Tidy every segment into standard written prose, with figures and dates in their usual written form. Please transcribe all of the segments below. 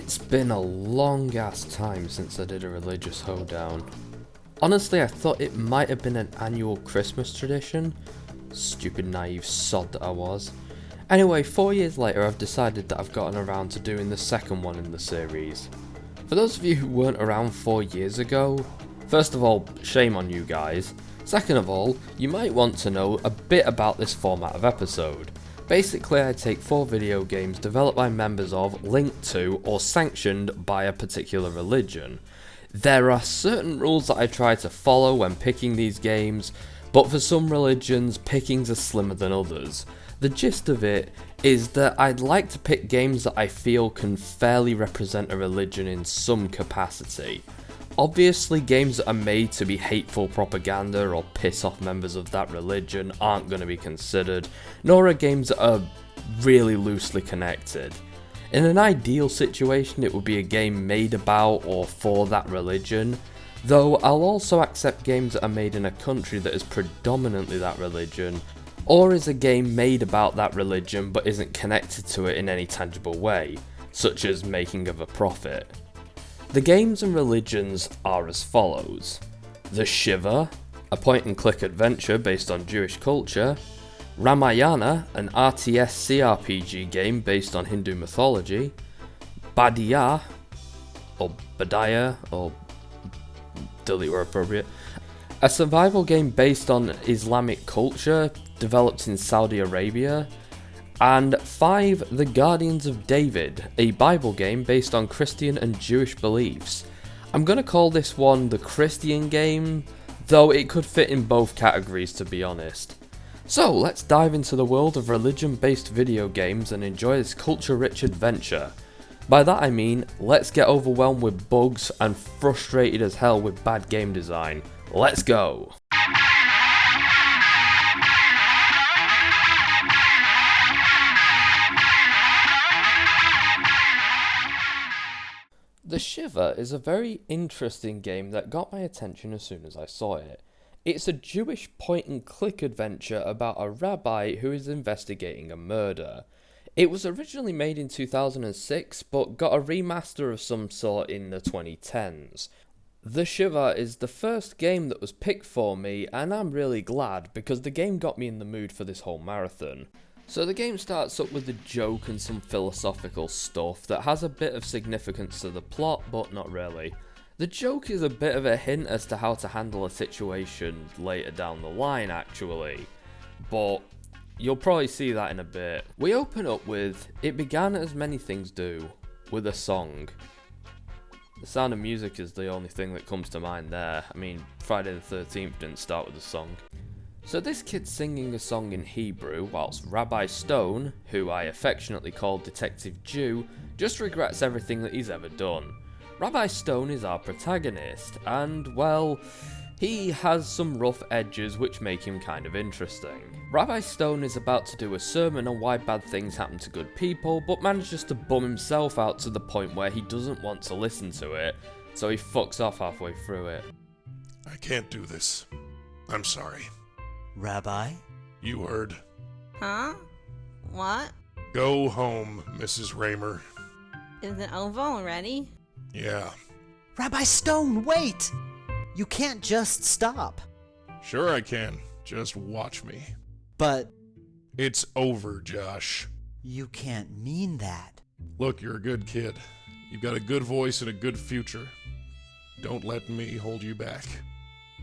It's been a long ass time since I did a Religious Hoedown. Honestly, I thought it might have been an annual Christmas tradition. Stupid naive sod that I was. Anyway, 4 years later I've decided that I've gotten around to doing the second one in the series. For those of you who weren't around 4 years ago, first of all, shame on you guys. Second of all, you might want to know a bit about this format of episode. Basically, I take 4 video games developed by members of, linked to, or sanctioned by a particular religion. There are certain rules that I try to follow when picking these games, but for some religions, pickings are slimmer than others. The gist of it is that I'd like to pick games that I feel can fairly represent a religion in some capacity. Obviously, games that are made to be hateful propaganda or piss off members of that religion aren't going to be considered, nor are games that are really loosely connected. In an ideal situation, it would be a game made about or for that religion, though I'll also accept games that are made in a country that is predominantly that religion, or is a game made about that religion but isn't connected to it in any tangible way, such as making of a profit. The games and religions are as follows: the Shivah, a point-and-click adventure based on Jewish culture; Ramayana, an RTS CRPG game based on Hindu mythology; Badiya, or Badiya, or delete where appropriate, a survival game based on Islamic culture developed in Saudi Arabia; and 5, The Guardians of David, a Bible game based on Christian and Jewish beliefs. I'm gonna call this one the Christian game, though it could fit in both categories to be honest. So let's dive into the world of religion-based video games and enjoy this culture-rich adventure. By that I mean, let's get overwhelmed with bugs and frustrated as hell with bad game design. Let's go! The Shivah is a very interesting game that got my attention as soon as I saw it. It's a Jewish point-and-click adventure about a rabbi who is investigating a murder. It was originally made in 2006, but got a remaster of some sort in the 2010s. The Shivah is the first game that was picked for me, and I'm really glad, because the game got me in the mood for this whole marathon. So the game starts up with a joke and some philosophical stuff that has a bit of significance to the plot, but not really. The joke is a bit of a hint as to how to handle a situation later down the line actually, but you'll probably see that in a bit. We open up with, it began as many things do, with a song. The Sound of Music is the only thing that comes to mind there. I mean, Friday the 13th didn't start with a song. So this kid's singing a song in Hebrew, whilst Rabbi Stone, who I affectionately call Detective Jew, just regrets everything that he's ever done. Rabbi Stone is our protagonist, and well, he has some rough edges which make him kind of interesting. Rabbi Stone is about to do a sermon on why bad things happen to good people, but manages to bum himself out to the point where he doesn't want to listen to it, so he fucks off halfway through it. I can't do this. I'm sorry. Rabbi? You heard. Huh? What? Go home, Mrs. Raymer. Is it over already? Yeah. Rabbi Stone, wait! You can't just stop. Sure I can. Just watch me. But It's over, Josh. you can't mean that. Look, you're a good kid. You've got a good voice and a good future. Don't let me hold you back.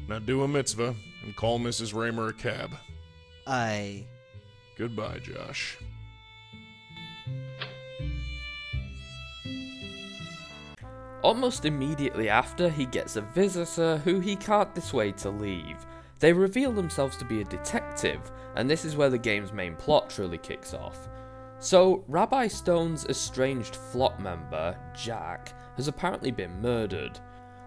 Now do a mitzvah and call Mrs. Raymer a cab. Goodbye, Josh. Almost immediately after, he gets a visitor who he can't dissuade to leave. They reveal themselves to be a detective, and this is where the game's main plot truly kicks off. So, Rabbi Stone's estranged flock member, Jack, has apparently been murdered.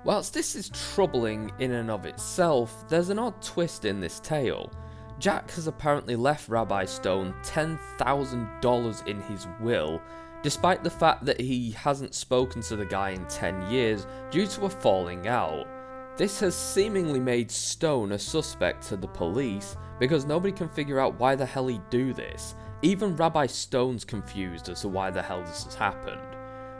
Whilst this is troubling in and of itself, there's an odd twist in this tale. Jack has apparently left Rabbi Stone $10,000 in his will, despite the fact that he hasn't spoken to the guy in 10 years due to a falling out. This has seemingly made Stone a suspect to the police because nobody can figure out why the hell he'd do this. Even Rabbi Stone's confused as to why the hell this has happened.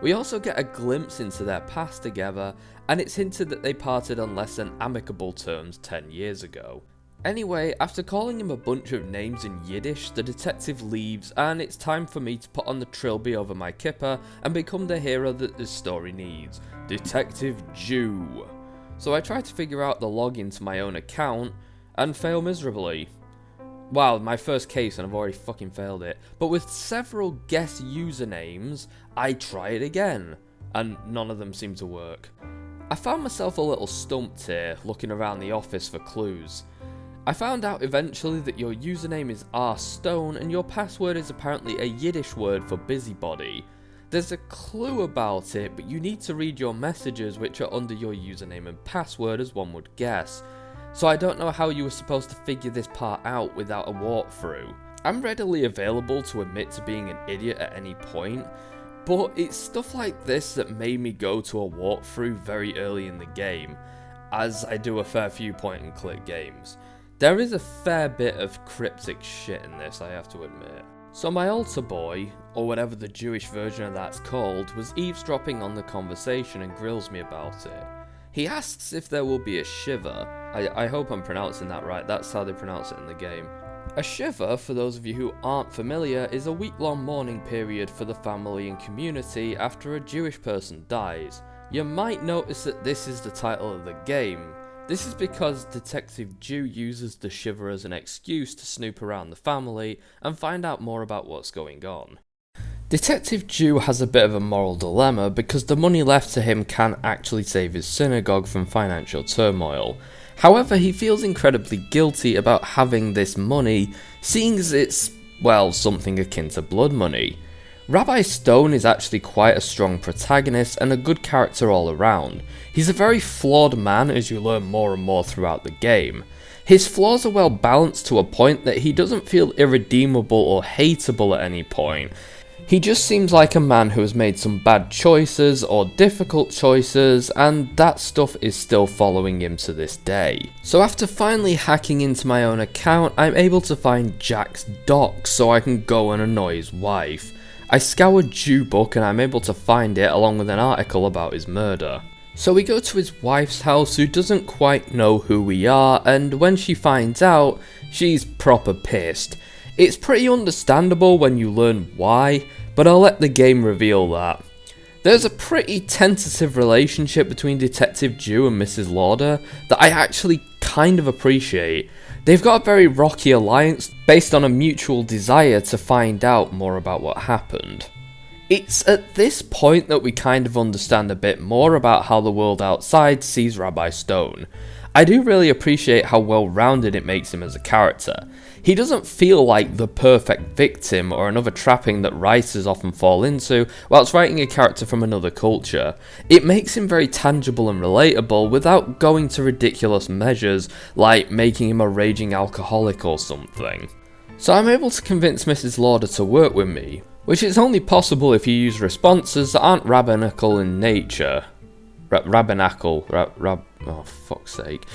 We also get a glimpse into their past together, and it's hinted that they parted on less than amicable terms 10 years ago. Anyway, after calling him a bunch of names in Yiddish, the detective leaves, and it's time for me to put on the trilby over my kipper and become the hero that this story needs, Detective Jew. So I try to figure out the login to my own account, and fail miserably. Wow, my first case and I've already fucking failed it. But with several guest usernames, I try it again, and none of them seem to work. I found myself a little stumped here, looking around the office for clues. I found out eventually that your username is rstone and your password is apparently a Yiddish word for busybody. There's a clue about it, but you need to read your messages which are under your username and password as one would guess. So I don't know how you were supposed to figure this part out without a walkthrough. I'm readily available to admit to being an idiot at any point, but it's stuff like this that made me go to a walkthrough very early in the game, as I do a fair few point and click games. There is a fair bit of cryptic shit in this, I have to admit. So my altar boy, or whatever the Jewish version of that's called, was eavesdropping on the conversation and grills me about it. He asks if there will be a Shivah. I hope I'm pronouncing that right, that's how they pronounce it in the game. A Shivah, for those of you who aren't familiar, is a week-long mourning period for the family and community after a Jewish person dies. You might notice that this is the title of the game. This is because Detective Jew uses the Shivah as an excuse to snoop around the family and find out more about what's going on. Detective Jew has a bit of a moral dilemma because the money left to him can actually save his synagogue from financial turmoil. However, he feels incredibly guilty about having this money, seeing as it's, well, something akin to blood money. Rabbi Stone is actually quite a strong protagonist and a good character all around. He's a very flawed man as you learn more and more throughout the game. His flaws are well balanced to a point that he doesn't feel irredeemable or hateable at any point. He just seems like a man who has made some bad choices or difficult choices, and that stuff is still following him to this day. So after finally hacking into my own account, I'm able to find Jack's docs so I can go and annoy his wife. I scour Jew book and I'm able to find it along with an article about his murder. So we go to his wife's house who doesn't quite know who we are, and when she finds out, she's proper pissed. It's pretty understandable when you learn why, but I'll let the game reveal that. There's a pretty tentative relationship between Detective Jew and Mrs. Lauder that I actually kind of appreciate. They've got a very rocky alliance based on a mutual desire to find out more about what happened. It's at this point that we kind of understand a bit more about how the world outside sees Rabbi Stone. I do really appreciate how well rounded it makes him as a character. He doesn't feel like the perfect victim or another trapping that writers often fall into whilst writing a character from another culture. It makes him very tangible and relatable without going to ridiculous measures like making him a raging alcoholic or something. So I'm able to convince Mrs. Lauder to work with me, which is only possible if you use responses that aren't rabbinical in nature. Oh fuck's sake.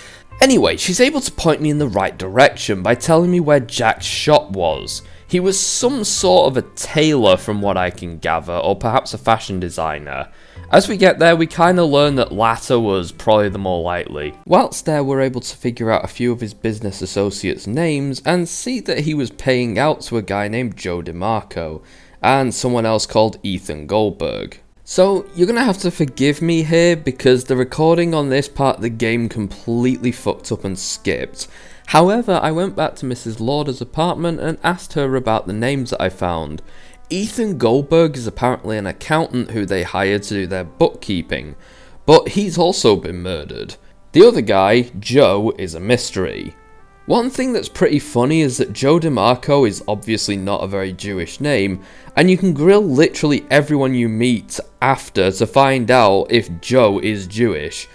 Anyway, she's able to point me in the right direction by telling me where Jack's shop was. He was some sort of a tailor from what I can gather, or perhaps a fashion designer. As we get there, we kinda learn that latter was probably the more likely. Whilst there, we're able to figure out a few of his business associates' names and see that he was paying out to a guy named Joe DeMarco and someone else called Ethan Goldberg. So, you're gonna have to forgive me here because the recording on this part of the game completely fucked up and skipped. However, I went back to Mrs. Lauder's apartment and asked her about the names that I found. Ethan Goldberg is apparently an accountant who they hired to do their bookkeeping, but he's also been murdered. The other guy, Joe, is a mystery. One thing that's pretty funny is that Joe DeMarco is obviously not a very Jewish name, and you can grill literally everyone you meet after to find out if Joe is Jewish.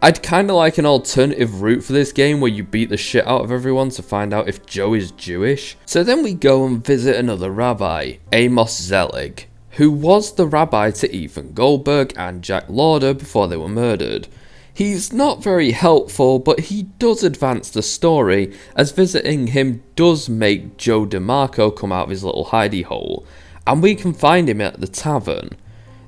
I'd kinda like an alternative route for this game where you beat the shit out of everyone to find out if Joe is Jewish. So then we go and visit another rabbi, Amos Zelig, who was the rabbi to Ethan Goldberg and Jack Lauder before they were murdered. He's not very helpful, but he does advance the story, as visiting him does make Joe DeMarco come out of his little hidey hole, and we can find him at the tavern.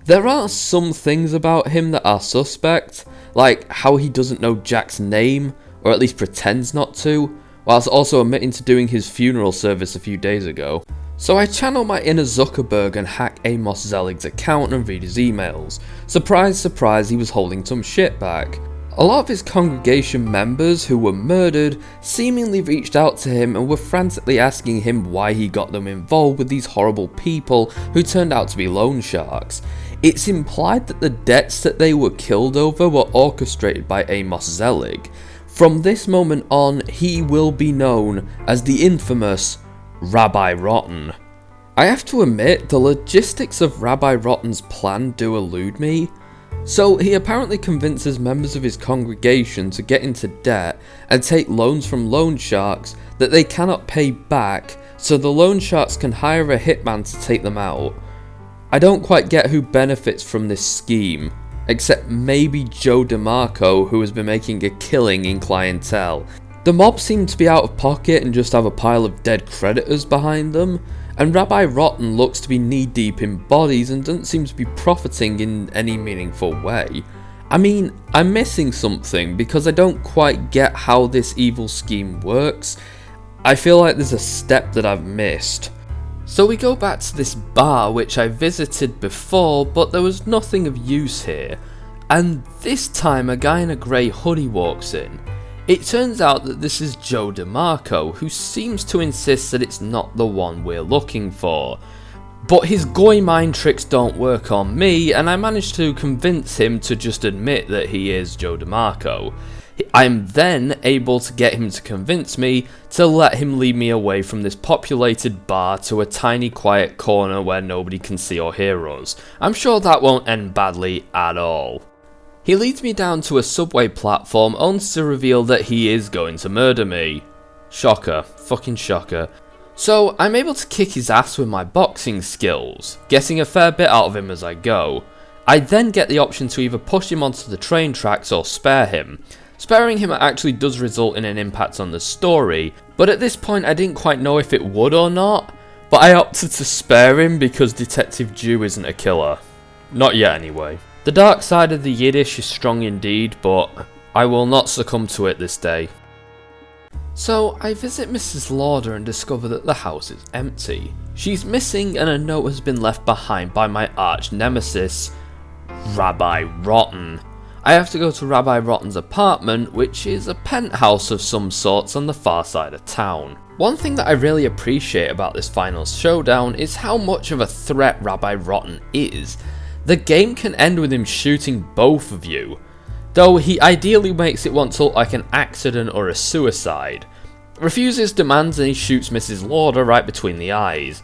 There are some things about him that are suspect, like how he doesn't know Jack's name, or at least pretends not to, whilst also admitting to doing his funeral service a few days ago. So I channel my inner Zuckerberg and hack Amos Zelig's account and read his emails. Surprise, surprise, he was holding some shit back. A lot of his congregation members who were murdered seemingly reached out to him and were frantically asking him why he got them involved with these horrible people who turned out to be loan sharks. It's implied that the debts that they were killed over were orchestrated by Amos Zelig. From this moment on, he will be known as the infamous Rabbi Rotten. I have to admit, the logistics of Rabbi Rotten's plan do elude me. So he apparently convinces members of his congregation to get into debt and take loans from loan sharks that they cannot pay back, so the loan sharks can hire a hitman to take them out. I don't quite get who benefits from this scheme, except maybe Joe DeMarco, who has been making a killing in clientele. The mob seem to be out of pocket and just have a pile of dead creditors behind them, and Rabbi Rotten looks to be knee-deep in bodies and doesn't seem to be profiting in any meaningful way. I mean, I'm missing something because I don't quite get how this evil scheme works. I feel like there's a step that I've missed. So we go back to this bar which I visited before, but there was nothing of use here. And this time a guy in a grey hoodie walks in. It turns out that this is Joe DeMarco, who seems to insist that it's not the one we're looking for. But his goy mind tricks don't work on me, and I managed to convince him to just admit that he is Joe DeMarco. I'm then able to get him to convince me to let him lead me away from this populated bar to a tiny quiet corner where nobody can see or hear us. I'm sure that won't end badly at all. He leads me down to a subway platform only to reveal that he is going to murder me. Shocker. Fucking shocker. So I'm able to kick his ass with my boxing skills, getting a fair bit out of him as I go. I then get the option to either push him onto the train tracks or spare him. Sparing him actually does result in an impact on the story, but at this point I didn't quite know if it would or not, but I opted to spare him because Detective Jew isn't a killer. Not yet anyway. The dark side of the Yiddish is strong indeed, but I will not succumb to it this day. So I visit Mrs. Lauder and discover that the house is empty. She's missing and a note has been left behind by my arch nemesis, Rabbi Rotten. I have to go to Rabbi Rotten's apartment, which is a penthouse of some sorts on the far side of town. One thing that I really appreciate about this final showdown is how much of a threat Rabbi Rotten is. The game can end with him shooting both of you, though he ideally makes it want to look like an accident or a suicide. Refuses demands and he shoots Mrs. Lauder right between the eyes.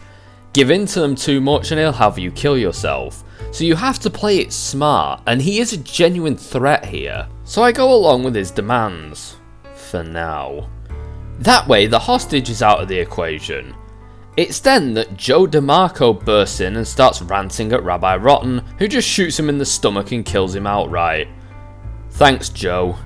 Give in to them too much and he'll have you kill yourself. So you have to play it smart, and he is a genuine threat here. So I go along with his demands. For now. That way the hostage is out of the equation. It's then that Joe DeMarco bursts in and starts ranting at Rabbi Rotten, who just shoots him in the stomach and kills him outright. Thanks, Joe.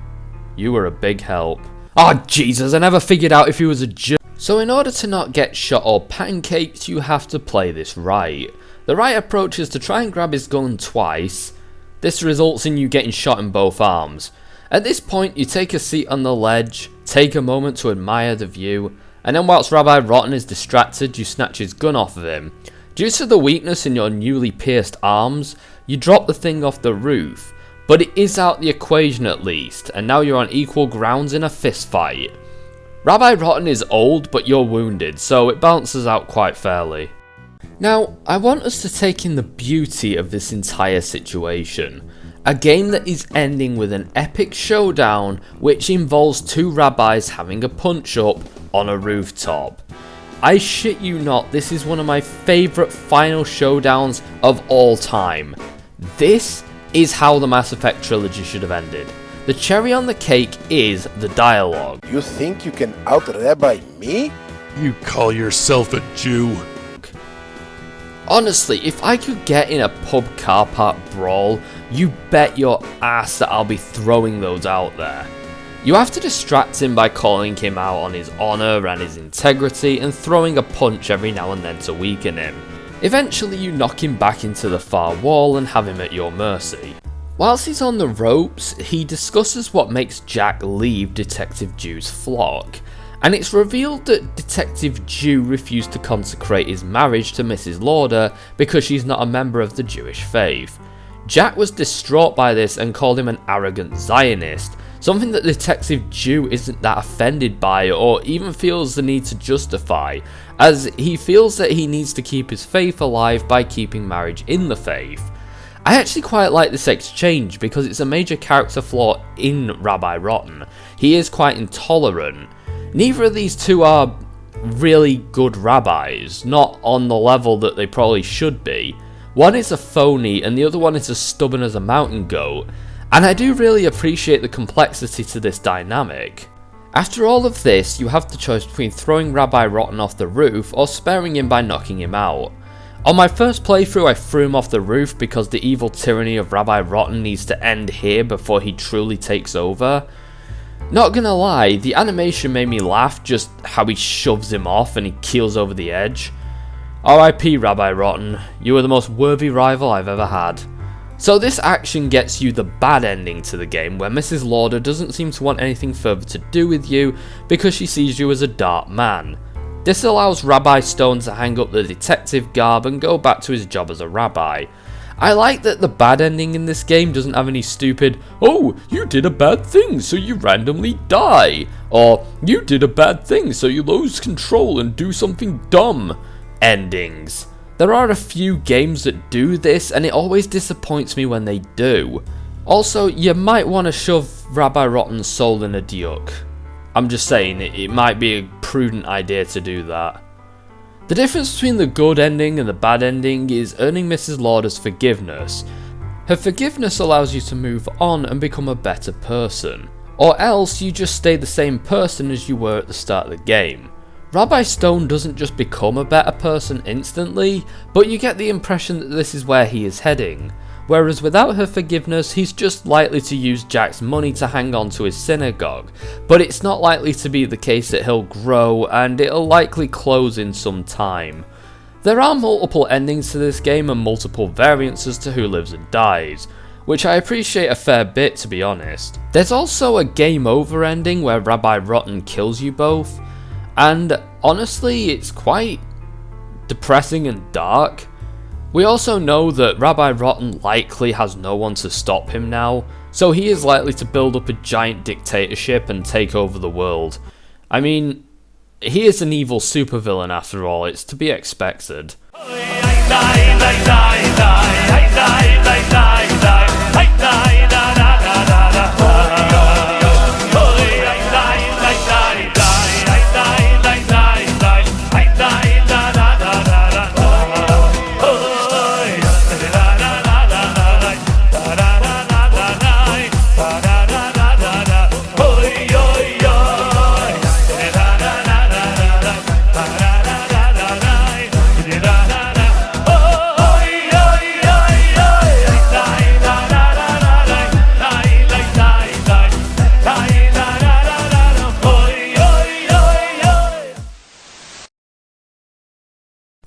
You were a big help. Oh Jesus, I never figured out if he was a Jew. So in order to not get shot or pancaked, you have to play this right. The right approach is to try and grab his gun twice. This results in you getting shot in both arms. At this point, you take a seat on the ledge, take a moment to admire the view, and then whilst Rabbi Rotten is distracted, you snatch his gun off of him. Due to the weakness in your newly pierced arms, you drop the thing off the roof, but it is out the equation at least, and now you're on equal grounds in a fist fight. Rabbi Rotten is old, but you're wounded, so it balances out quite fairly. Now, I want us to take in the beauty of this entire situation. A game that is ending with an epic showdown which involves two rabbis having a punch-up on a rooftop. I shit you not, this is one of my favourite final showdowns of all time. This is how the Mass Effect trilogy should have ended. The cherry on the cake is the dialogue. You think you can out-rabbi me? You call yourself a Jew? Honestly, if I could get in a pub car park brawl, you bet your ass that I'll be throwing those out there. You have to distract him by calling him out on his honour and his integrity and throwing a punch every now and then to weaken him. Eventually you knock him back into the far wall and have him at your mercy. Whilst he's on the ropes, he discusses what makes Jack leave Detective Dew's flock, and it's revealed that Detective Dew refused to consecrate his marriage to Mrs. Lauder because she's not a member of the Jewish faith. Jack was distraught by this and called him an arrogant Zionist, something that Detective Dew isn't that offended by or even feels the need to justify, as he feels that he needs to keep his faith alive by keeping marriage in the faith. I actually quite like this exchange because it's a major character flaw in Rabbi Rotten. He is quite intolerant. Neither of these two are really good rabbis, not on the level that they probably should be. One is a phony and the other one is as stubborn as a mountain goat, and I do really appreciate the complexity to this dynamic. After all of this, you have the choice between throwing Rabbi Rotten off the roof or sparing him by knocking him out. On my first playthrough I threw him off the roof because the evil tyranny of Rabbi Rotten needs to end here before he truly takes over. Not gonna lie, the animation made me laugh, just how he shoves him off and he keels over the edge. RIP Rabbi Rotten, you were the most worthy rival I've ever had. So this action gets you the bad ending to the game, where Mrs. Lauder doesn't seem to want anything further to do with you because she sees you as a dark man. This allows Rabbi Stone to hang up the detective garb and go back to his job as a rabbi. I like that the bad ending in this game doesn't have any stupid, "Oh, you did a bad thing so you randomly die," or "You did a bad thing so you lose control and do something dumb" endings. There are a few games that do this and it always disappoints me when they do. Also, you might want to shove Rabbi Rotten's soul in a diuk. I'm just saying, it might be a prudent idea to do that. The difference between the good ending and the bad ending is earning Mrs. Lauder's forgiveness. Her forgiveness allows you to move on and become a better person, or else you just stay the same person as you were at the start of the game. Rabbi Stone doesn't just become a better person instantly, but you get the impression that this is where he is heading. Whereas without her forgiveness, he's just likely to use Jack's money to hang on to his synagogue, but it's not likely to be the case that he'll grow, and it'll likely close in some time. There are multiple endings to this game and multiple variants as to who lives and dies, which I appreciate a fair bit, to be honest. There's also a game over ending where Rabbi Rotten kills you both, and honestly it's quite depressing and dark. We also know that Rabbi Rotten likely has no one to stop him now, so he is likely to build up a giant dictatorship and take over the world. I mean, he is an evil supervillain after all, it's to be expected.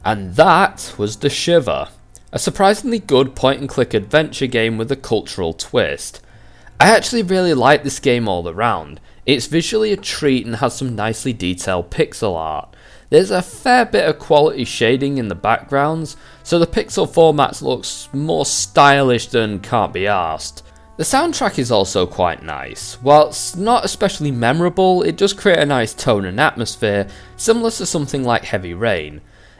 And that was the Shivah, a surprisingly good point-and-click adventure game with a cultural twist. I actually really like this game all around. It's visually a treat and has some nicely detailed pixel art. There's a fair bit of quality shading in the backgrounds, so the pixel formats looks more stylish than can't be arsed. The soundtrack is also quite nice. Whilst not especially memorable, it does create a nice tone and atmosphere, similar to something like Heavy Rain.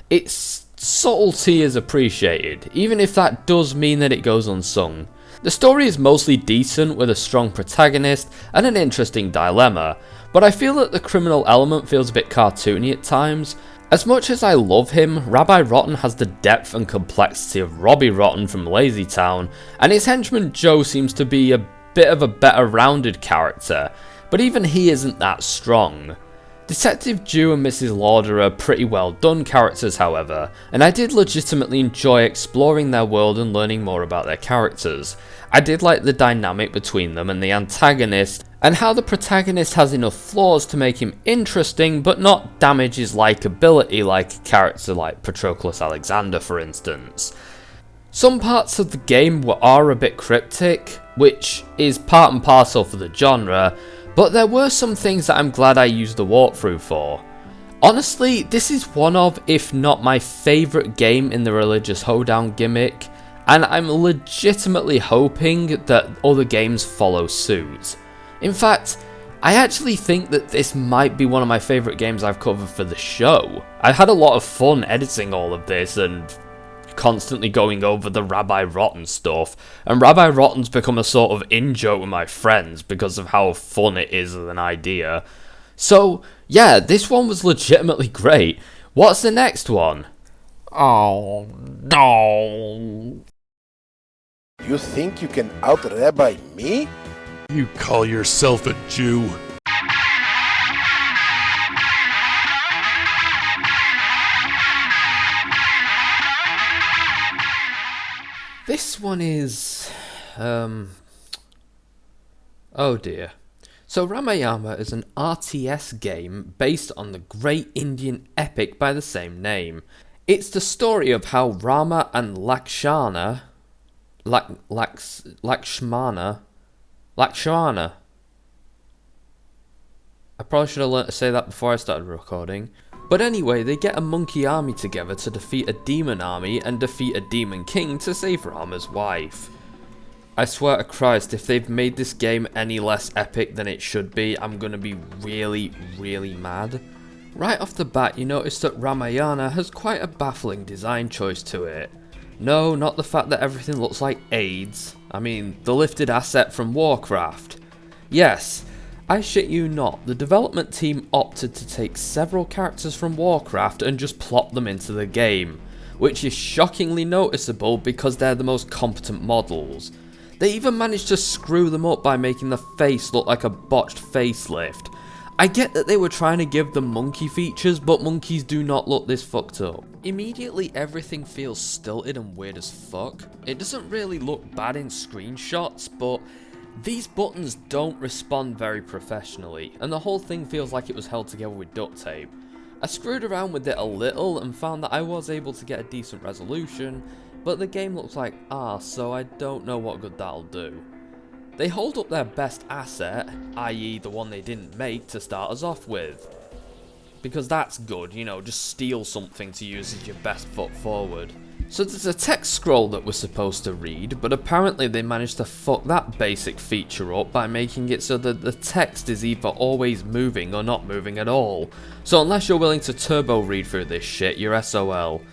Its subtlety is appreciated, even if that does mean that it goes unsung. The story is mostly decent with a strong protagonist and an interesting dilemma, but I feel that the criminal element feels a bit cartoony at times. As much as I love him, Rabbi Rotten has the depth and complexity of Robbie Rotten from Lazy Town, and his henchman Joe seems to be a bit of a better rounded character, but even he isn't that strong. Detective Dew and Mrs. Lauder are pretty well done characters, however, and I did legitimately enjoy exploring their world and learning more about their characters. I did like the dynamic between them and the antagonist, and how the protagonist has enough flaws to make him interesting but not damage his likability like a character like Patroclus Alexander, for instance. Some parts of the game are a bit cryptic, which is part and parcel for the genre, but there were some things that I'm glad I used the walkthrough for. Honestly, this is one of, if not my favourite game in the Religious Hoedown gimmick, and I'm legitimately hoping that other games follow suit. In fact, I actually think that this might be one of my favourite games I've covered for the show. I had a lot of fun editing all of this and constantly going over the Rabbi Rotten stuff, and Rabbi Rotten's become a sort of in-joke with my friends because of how fun it is as an idea. So, yeah, this one was legitimately great. What's the next one? Oh, no. You think you can out-rabbi me? You call yourself a Jew? This one is... oh dear. So Ramayana is an RTS game based on the great Indian epic by the same name. It's the story of how Rama and Lakshmana... Lakshmana... I probably should have learnt to say that before I started recording. But anyway, they get a monkey army together to defeat a demon army and defeat a demon king to save Rama's wife. I swear to Christ, if they've made this game any less epic than it should be, I'm gonna be really, really mad. Right off the bat, you notice that Ramayana has quite a baffling design choice to it. No, not the fact that everything looks like AIDS. I mean, the lifted asset from Warcraft. Yes, I shit you not, the development team opted to take several characters from Warcraft and just plop them into the game, which is shockingly noticeable because they're the most competent models. They even managed to screw them up by making the face look like a botched facelift. I get that they were trying to give them monkey features, but monkeys do not look this fucked up. Immediately everything feels stilted and weird as fuck. It doesn't really look bad in screenshots, but these buttons don't respond very professionally, and the whole thing feels like it was held together with duct tape. I screwed around with it a little and found that I was able to get a decent resolution, but the game looks like arse, so I don't know what good that'll do. They hold up their best asset, i.e. the one they didn't make to start us off with. Because that's good, you know, just steal something to use as your best foot forward. So there's a text scroll that we're supposed to read, but apparently they managed to fuck that basic feature up by making it so that the text is either always moving or not moving at all. So unless you're willing to turbo read through this shit, you're SOL.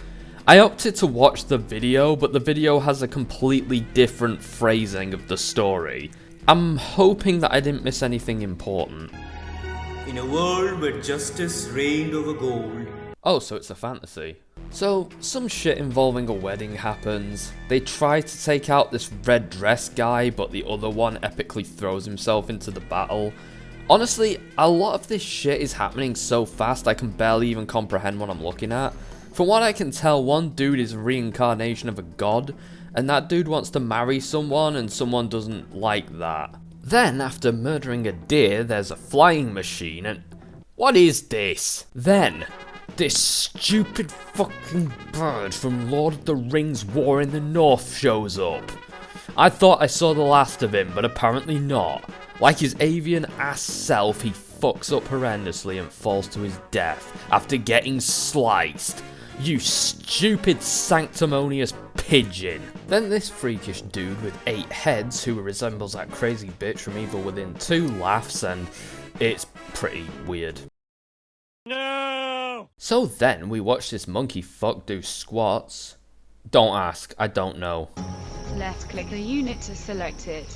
I opted to watch the video, but the video has a completely different phrasing of the story. I'm hoping that I didn't miss anything important. In a world where justice reigned over gold. Oh, so it's a fantasy. So, some shit involving a wedding happens. They try to take out this red dress guy, but the other one epically throws himself into the battle. Honestly, a lot of this shit is happening so fast I can barely even comprehend what I'm looking at. From what I can tell, one dude is a reincarnation of a god, and that dude wants to marry someone and someone doesn't like that. Then, after murdering a deer, there's a flying machine and... What is this? Then, this stupid fucking bird from Lord of the Rings War in the North shows up. I thought I saw the last of him, but apparently not. Like his avian ass self, he fucks up horrendously and falls to his death after getting sliced. You stupid sanctimonious pigeon. Then this freakish dude with 8 heads who resembles that crazy bitch from Evil Within 2 laughs, and it's pretty weird. No! So then we watch this monkey fuck do squats. Don't ask, I don't know. Left click a unit to select it.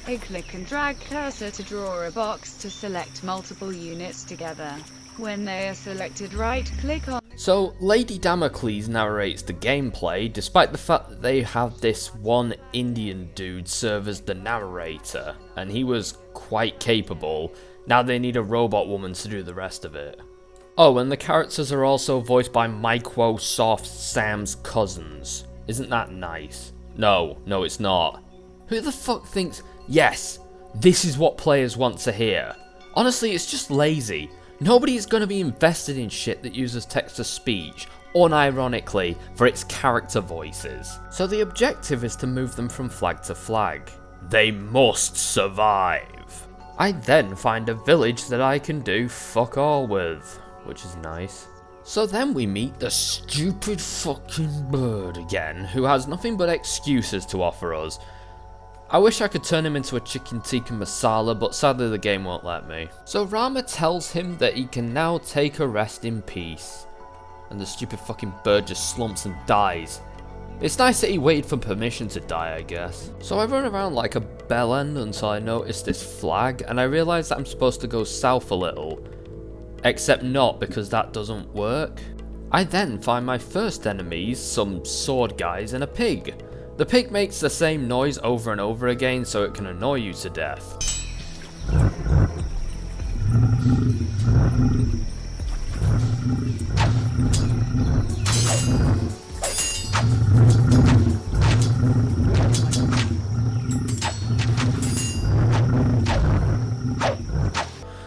A click and drag cursor to draw a box to select multiple units together. When they are selected, right click on. So Lady Damocles narrates the gameplay, despite the fact that they have this one Indian dude serve as the narrator, and he was quite capable. Now they need a robot woman to do the rest of it. Oh, and the characters are also voiced by Microsoft Sam's cousins. Isn't that nice? No, it's not. Who the fuck thinks, yes, this is what players want to hear? Honestly, it's just lazy. Nobody is going to be invested in shit that uses text-to-speech, unironically, for its character voices. So the objective is to move them from flag to flag. They must survive. I then find a village that I can do fuck all with, which is nice. So then we meet the stupid fucking bird again, who has nothing but excuses to offer us. I wish I could turn him into a chicken tikka masala, but sadly the game won't let me. So Rama tells him that he can now take a rest in peace. And the stupid fucking bird just slumps and dies. It's nice that he waited for permission to die, I guess. So I run around like a bellend until I notice this flag, and I realise that I'm supposed to go south a little. Except not, because that doesn't work. I then find my first enemies, some sword guys and a pig. The pig makes the same noise over and over again, so it can annoy you to death.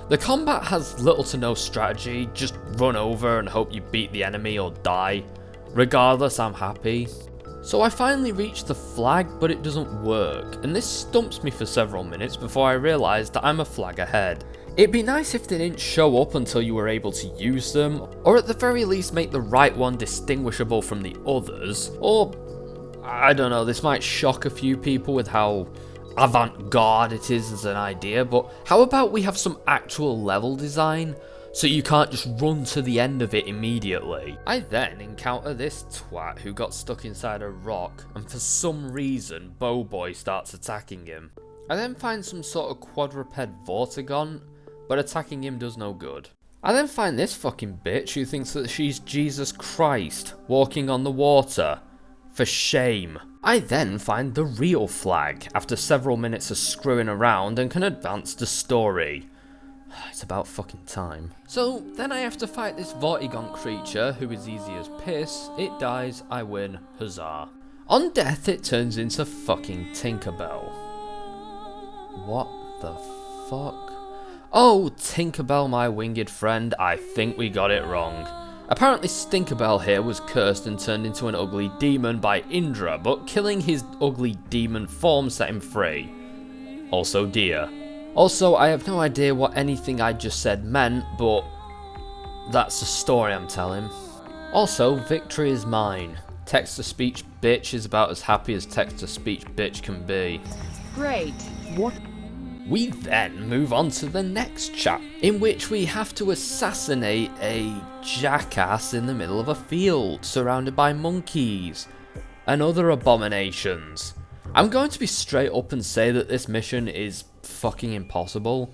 The combat has little to no strategy, just run over and hope you beat the enemy or die. Regardless, I'm happy. So I finally reach the flag, but it doesn't work, and this stumps me for several minutes before I realise that I'm a flag ahead. It'd be nice if they didn't show up until you were able to use them, or at the very least make the right one distinguishable from the others, or I don't know, this might shock a few people with how avant-garde it is as an idea, but how about we have some actual level design? So you can't just run to the end of it immediately. I then encounter this twat who got stuck inside a rock, and for some reason, Boy starts attacking him. I then find some sort of quadruped Vortigaunt, but attacking him does no good. I then find this fucking bitch who thinks that she's Jesus Christ, walking on the water. For shame. I then find the real flag, after several minutes of screwing around, and can advance the story. It's about fucking time. So then I have to fight this Vortigaunt creature, who is easy as piss. It dies, I win, huzzah. On death it turns into fucking Tinkerbell. What the fuck? Oh, Tinkerbell, my winged friend, I think we got it wrong. Apparently Stinkerbell here was cursed and turned into an ugly demon by Indra, but killing his ugly demon form set him free. Also deer. Also, I have no idea what anything I just said meant, but that's the story I'm telling. Also, victory is mine. Text-to-speech bitch is about as happy as text-to-speech bitch can be. Great. What? We then move on to the next chapter, in which we have to assassinate a jackass in the middle of a field, surrounded by monkeys and other abominations. I'm going to be straight up and say that this mission is fucking impossible.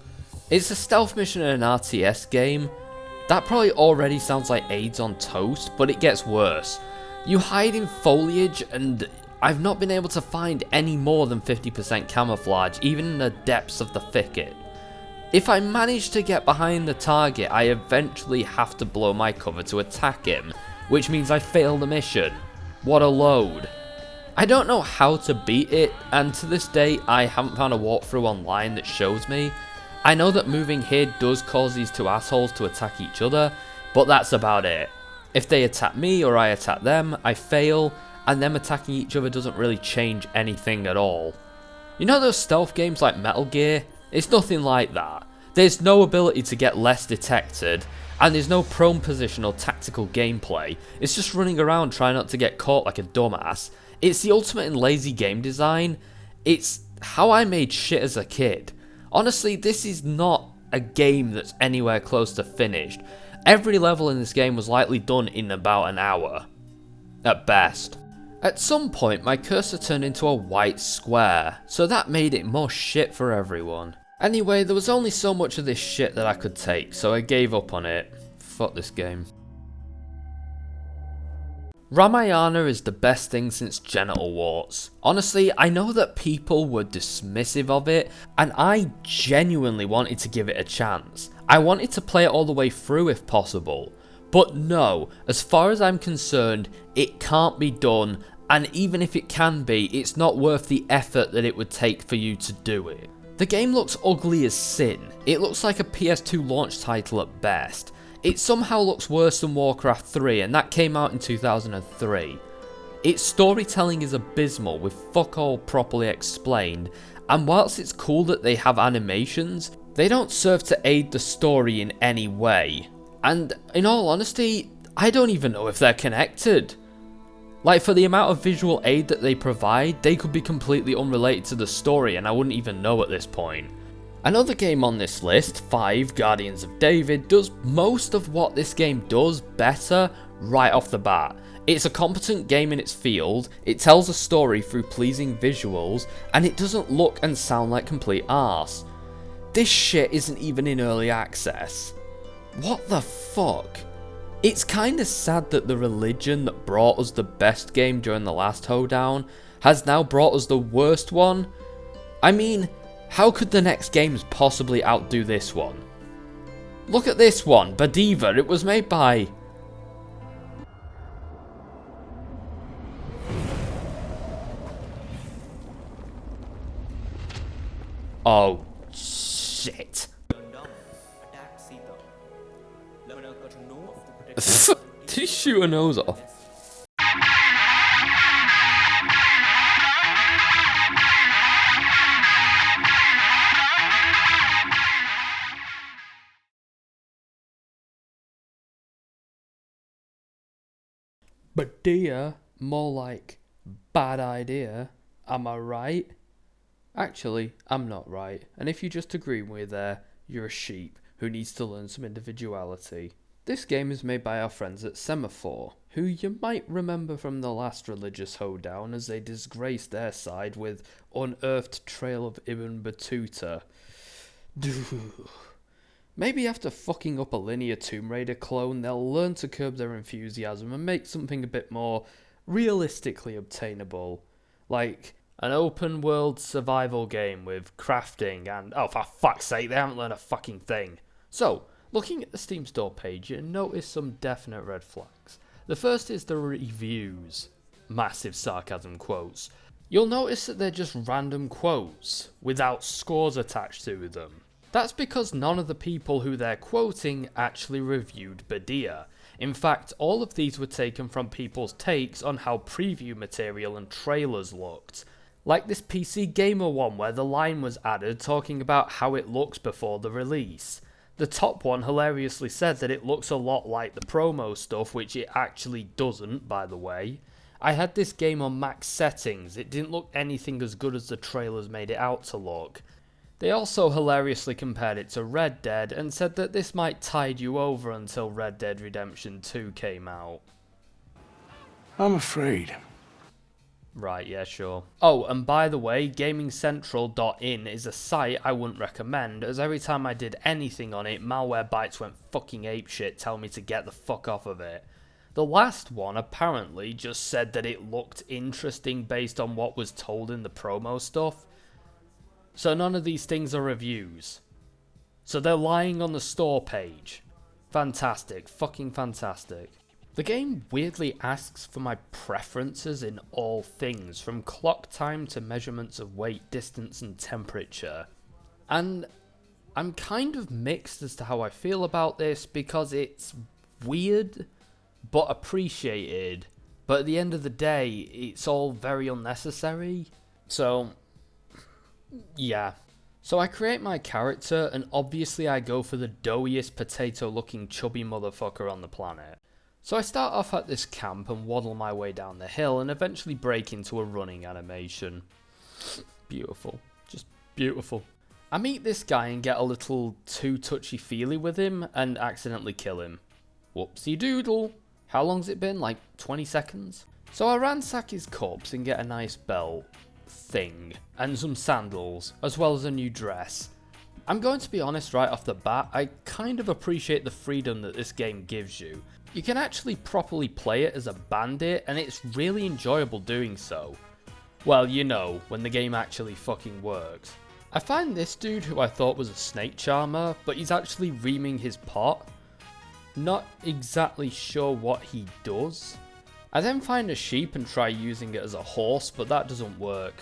It's a stealth mission in an RTS game. That probably already sounds like AIDS on toast, but it gets worse. You hide in foliage, and I've not been able to find any more than 50% camouflage, even in the depths of the thicket. If I manage to get behind the target, I eventually have to blow my cover to attack him, which means I fail the mission. What a load. I don't know how to beat it, and to this day I haven't found a walkthrough online that shows me. I know that moving here does cause these two assholes to attack each other, but that's about it. If they attack me or I attack them, I fail, and them attacking each other doesn't really change anything at all. You know those stealth games like Metal Gear? It's nothing like that. There's no ability to get less detected, and there's no prone position or tactical gameplay. It's just running around trying not to get caught like a dumbass. It's the ultimate in lazy game design. It's how I made shit as a kid. Honestly, this is not a game that's anywhere close to finished. Every level in this game was likely done in about an hour. At best. At some point, my cursor turned into a white square, so that made it more shit for everyone. Anyway, there was only so much of this shit that I could take, so I gave up on it. Fuck this game. Ramayana is the best thing since genital warts. Honestly, I know that people were dismissive of it, and I genuinely wanted to give it a chance. I wanted to play it all the way through if possible. But no, as far as I'm concerned, it can't be done, and even if it can be, it's not worth the effort that it would take for you to do it. The game looks ugly as sin. It looks like a PS2 launch title at best. It somehow looks worse than Warcraft 3, and that came out in 2003. Its storytelling is abysmal, with fuck all properly explained, and whilst it's cool that they have animations, they don't serve to aid the story in any way. And in all honesty, I don't even know if they're connected. Like, for the amount of visual aid that they provide, they could be completely unrelated to the story and I wouldn't even know at this point. Another game on this list, 5 Guardians of David, does most of what this game does better right off the bat. It's a competent game in its field, it tells a story through pleasing visuals, and it doesn't look and sound like complete arse. This shit isn't even in early access. What the fuck? It's kinda sad that the religion that brought us the best game during the last Hoedown has now brought us the worst one. I mean, how could the next games possibly outdo this one? Look at this one, Badiya. It was made by... Oh, shit. Did he shoot her nose off? Badiya, more like bad idea, am I right? Actually, I'm not right, and if you just agree with me there, you're a sheep who needs to learn some individuality. This game is made by our friends at Semaphore, who you might remember from the last Religious Hoedown as they disgraced their side with Unearthed Trail of Ibn Battuta. Maybe after fucking up a linear Tomb Raider clone, they'll learn to curb their enthusiasm and make something a bit more realistically obtainable. Like an open world survival game with crafting and, oh for fuck's sake, they haven't learned a fucking thing. So, looking at the Steam store page, you notice some definite red flags. The first is the reviews. Massive sarcasm quotes. You'll notice that they're just random quotes, without scores attached to them. That's because none of the people who they're quoting actually reviewed Badiya. In fact, all of these were taken from people's takes on how preview material and trailers looked. Like this PC Gamer one where the line was added talking about how it looks before the release. The top one hilariously said that it looks a lot like the promo stuff, which it actually doesn't, by the way. I had this game on max settings, it didn't look anything as good as the trailers made it out to look. They also hilariously compared it to Red Dead and said that this might tide you over until Red Dead Redemption 2 came out. I'm afraid. Right, yeah, sure. Oh, and by the way, GamingCentral.in is a site I wouldn't recommend, as every time I did anything on it, Malwarebytes went fucking apeshit telling me to get the fuck off of it. The last one apparently just said that it looked interesting based on what was told in the promo stuff. So none of these things are reviews. So they're lying on the store page. Fantastic, fucking fantastic. The game weirdly asks for my preferences in all things, from clock time to measurements of weight, distance and temperature. And I'm kind of mixed as to how I feel about this, because it's weird, but appreciated. But at the end of the day, it's all very unnecessary. So, yeah. So I create my character, and obviously I go for the doughiest potato-looking chubby motherfucker on the planet. So I start off at this camp and waddle my way down the hill and eventually break into a running animation. Beautiful. Just beautiful. I meet this guy and get a little too touchy-feely with him and accidentally kill him. Whoopsie doodle. How long's it been? Like 20 seconds? So I ransack his corpse and get a nice belt thing and some sandals, as well as a new dress. I'm going to be honest right off the bat, I kind of appreciate the freedom that this game gives you. You can actually properly play it as a bandit, and it's really enjoyable doing so. Well, you know, when the game actually fucking works. I find this dude, who I thought was a snake charmer, but he's actually reaming his pot. Not exactly sure what he does. I then find a sheep and try using it as a horse, but that doesn't work.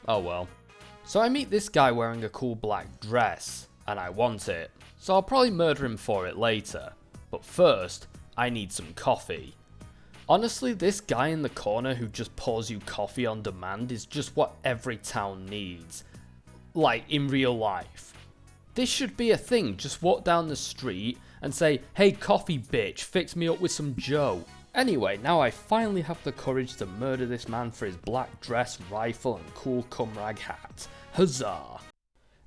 Oh well. So I meet this guy wearing a cool black dress, and I want it. So I'll probably murder him for it later. But first, I need some coffee. Honestly, this guy in the corner who just pours you coffee on demand is just what every town needs. Like, in real life. This should be a thing, just walk down the street and say, "Hey coffee bitch, fix me up with some Joe." Anyway, now I finally have the courage to murder this man for his black dress, rifle and cool cumrag hat. Huzzah!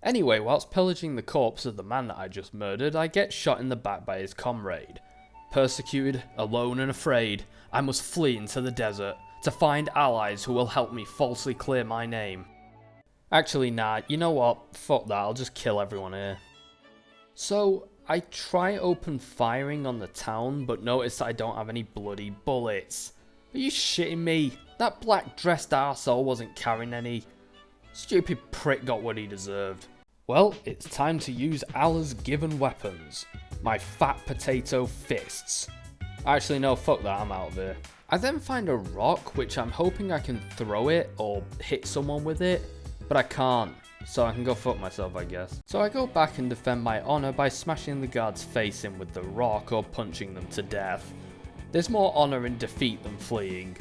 Anyway, whilst pillaging the corpse of the man that I just murdered, I get shot in the back by his comrade. Persecuted, alone and afraid, I must flee into the desert to find allies who will help me falsely clear my name. Actually, nah, you know what? Fuck that, I'll just kill everyone here. So, I try open firing on the town, but notice I don't have any bloody bullets. Are you shitting me? That black dressed arsehole wasn't carrying any. Stupid prick got what he deserved. Well, it's time to use Allah's given weapons. My fat potato fists. Actually no, fuck that, I'm out of here. I then find a rock, which I'm hoping I can throw it or hit someone with it, but I can't. So I can go fuck myself, I guess. So I go back and defend my honour by smashing the guard's face in with the rock or punching them to death. There's more honour in defeat than fleeing.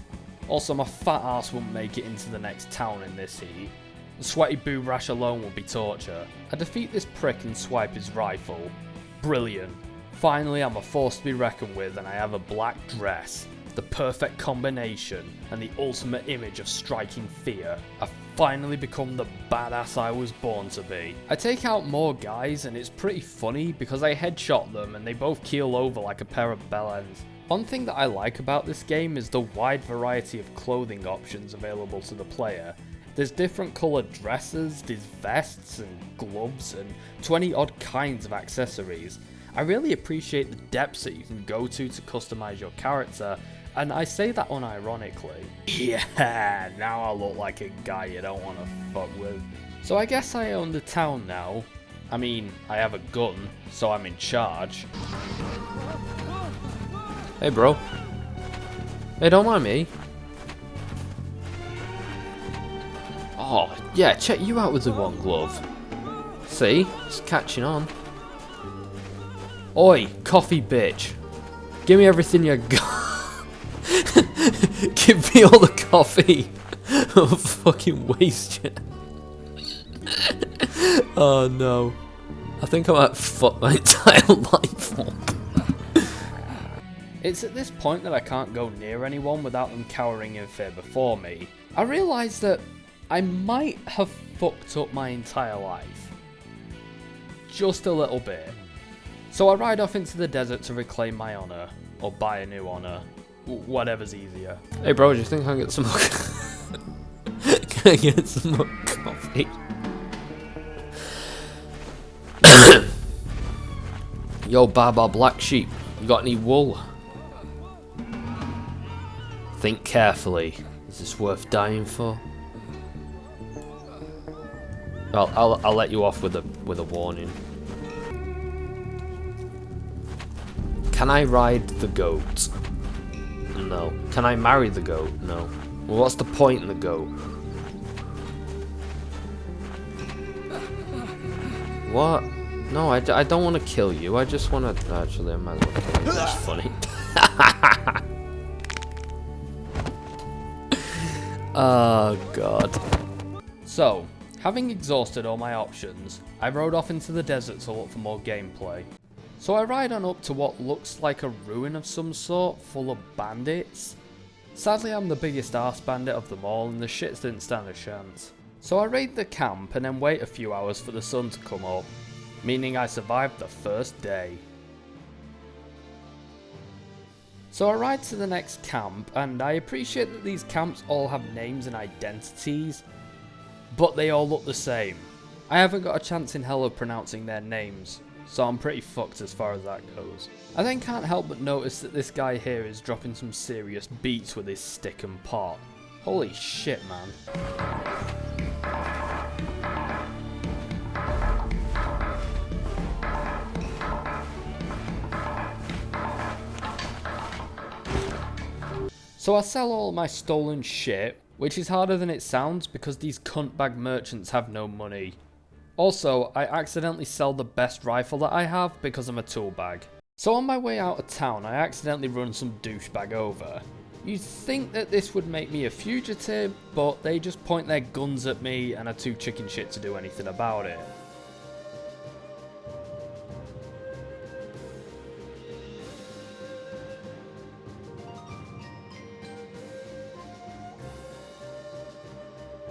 Also, my fat ass won't make it into the next town in this heat. The sweaty boob rash alone will be torture. I defeat this prick and swipe his rifle. Brilliant. Finally, I'm a force to be reckoned with and I have a black dress. The perfect combination and the ultimate image of striking fear. I've finally become the badass I was born to be. I take out more guys and it's pretty funny because I headshot them and they both keel over like a pair of bellends. One thing that I like about this game is the wide variety of clothing options available to the player. There's different coloured dresses, there's vests and gloves and 20 odd kinds of accessories. I really appreciate the depths that you can go to customise your character, and I say that unironically. Yeah, now I look like a guy you don't want to fuck with. So I guess I own the town now. I mean, I have a gun, so I'm in charge. Hey bro. Hey, don't mind me. Oh, yeah, check you out with the one glove. See? It's catching on. Oi, coffee bitch. Give me everything you got. Give me all the coffee. I'll fucking waste it. Oh no. I think I might fuck my entire life up. It's at this point that I can't go near anyone without them cowering in fear before me. I realise that I might have fucked up my entire life. Just a little bit. So I ride off into the desert to reclaim my honour. Or buy a new honour. Whatever's easier. Hey bro, do you think I can get some more Can I get some more coffee? Yo Baba Black Sheep, you got any wool? Think carefully. Is this worth dying for? I'll let you off with a warning. Can I ride the goat? No. Can I marry the goat? No. Well, what's the point in the goat? What? No, I don't want to kill you. I just want to... Actually, I might as well kill you. That's funny. Oh, God. So, having exhausted all my options, I rode off into the desert to look for more gameplay. So I ride on up to what looks like a ruin of some sort, full of bandits. Sadly, I'm the biggest arse bandit of them all, and the shits didn't stand a chance. So I raid the camp and then wait a few hours for the sun to come up, meaning I survived the first day. So I ride to the next camp, and I appreciate that these camps all have names and identities, but they all look the same. I haven't got a chance in hell of pronouncing their names, so I'm pretty fucked as far as that goes. I then can't help but notice that this guy here is dropping some serious beats with his stick and pot. Holy shit, man. So I sell all my stolen shit, which is harder than it sounds because these cuntbag merchants have no money. Also, I accidentally sell the best rifle that I have because I'm a tool bag. So on my way out of town, I accidentally run some douchebag over. You'd think that this would make me a fugitive, but they just point their guns at me and are too chicken shit to do anything about it.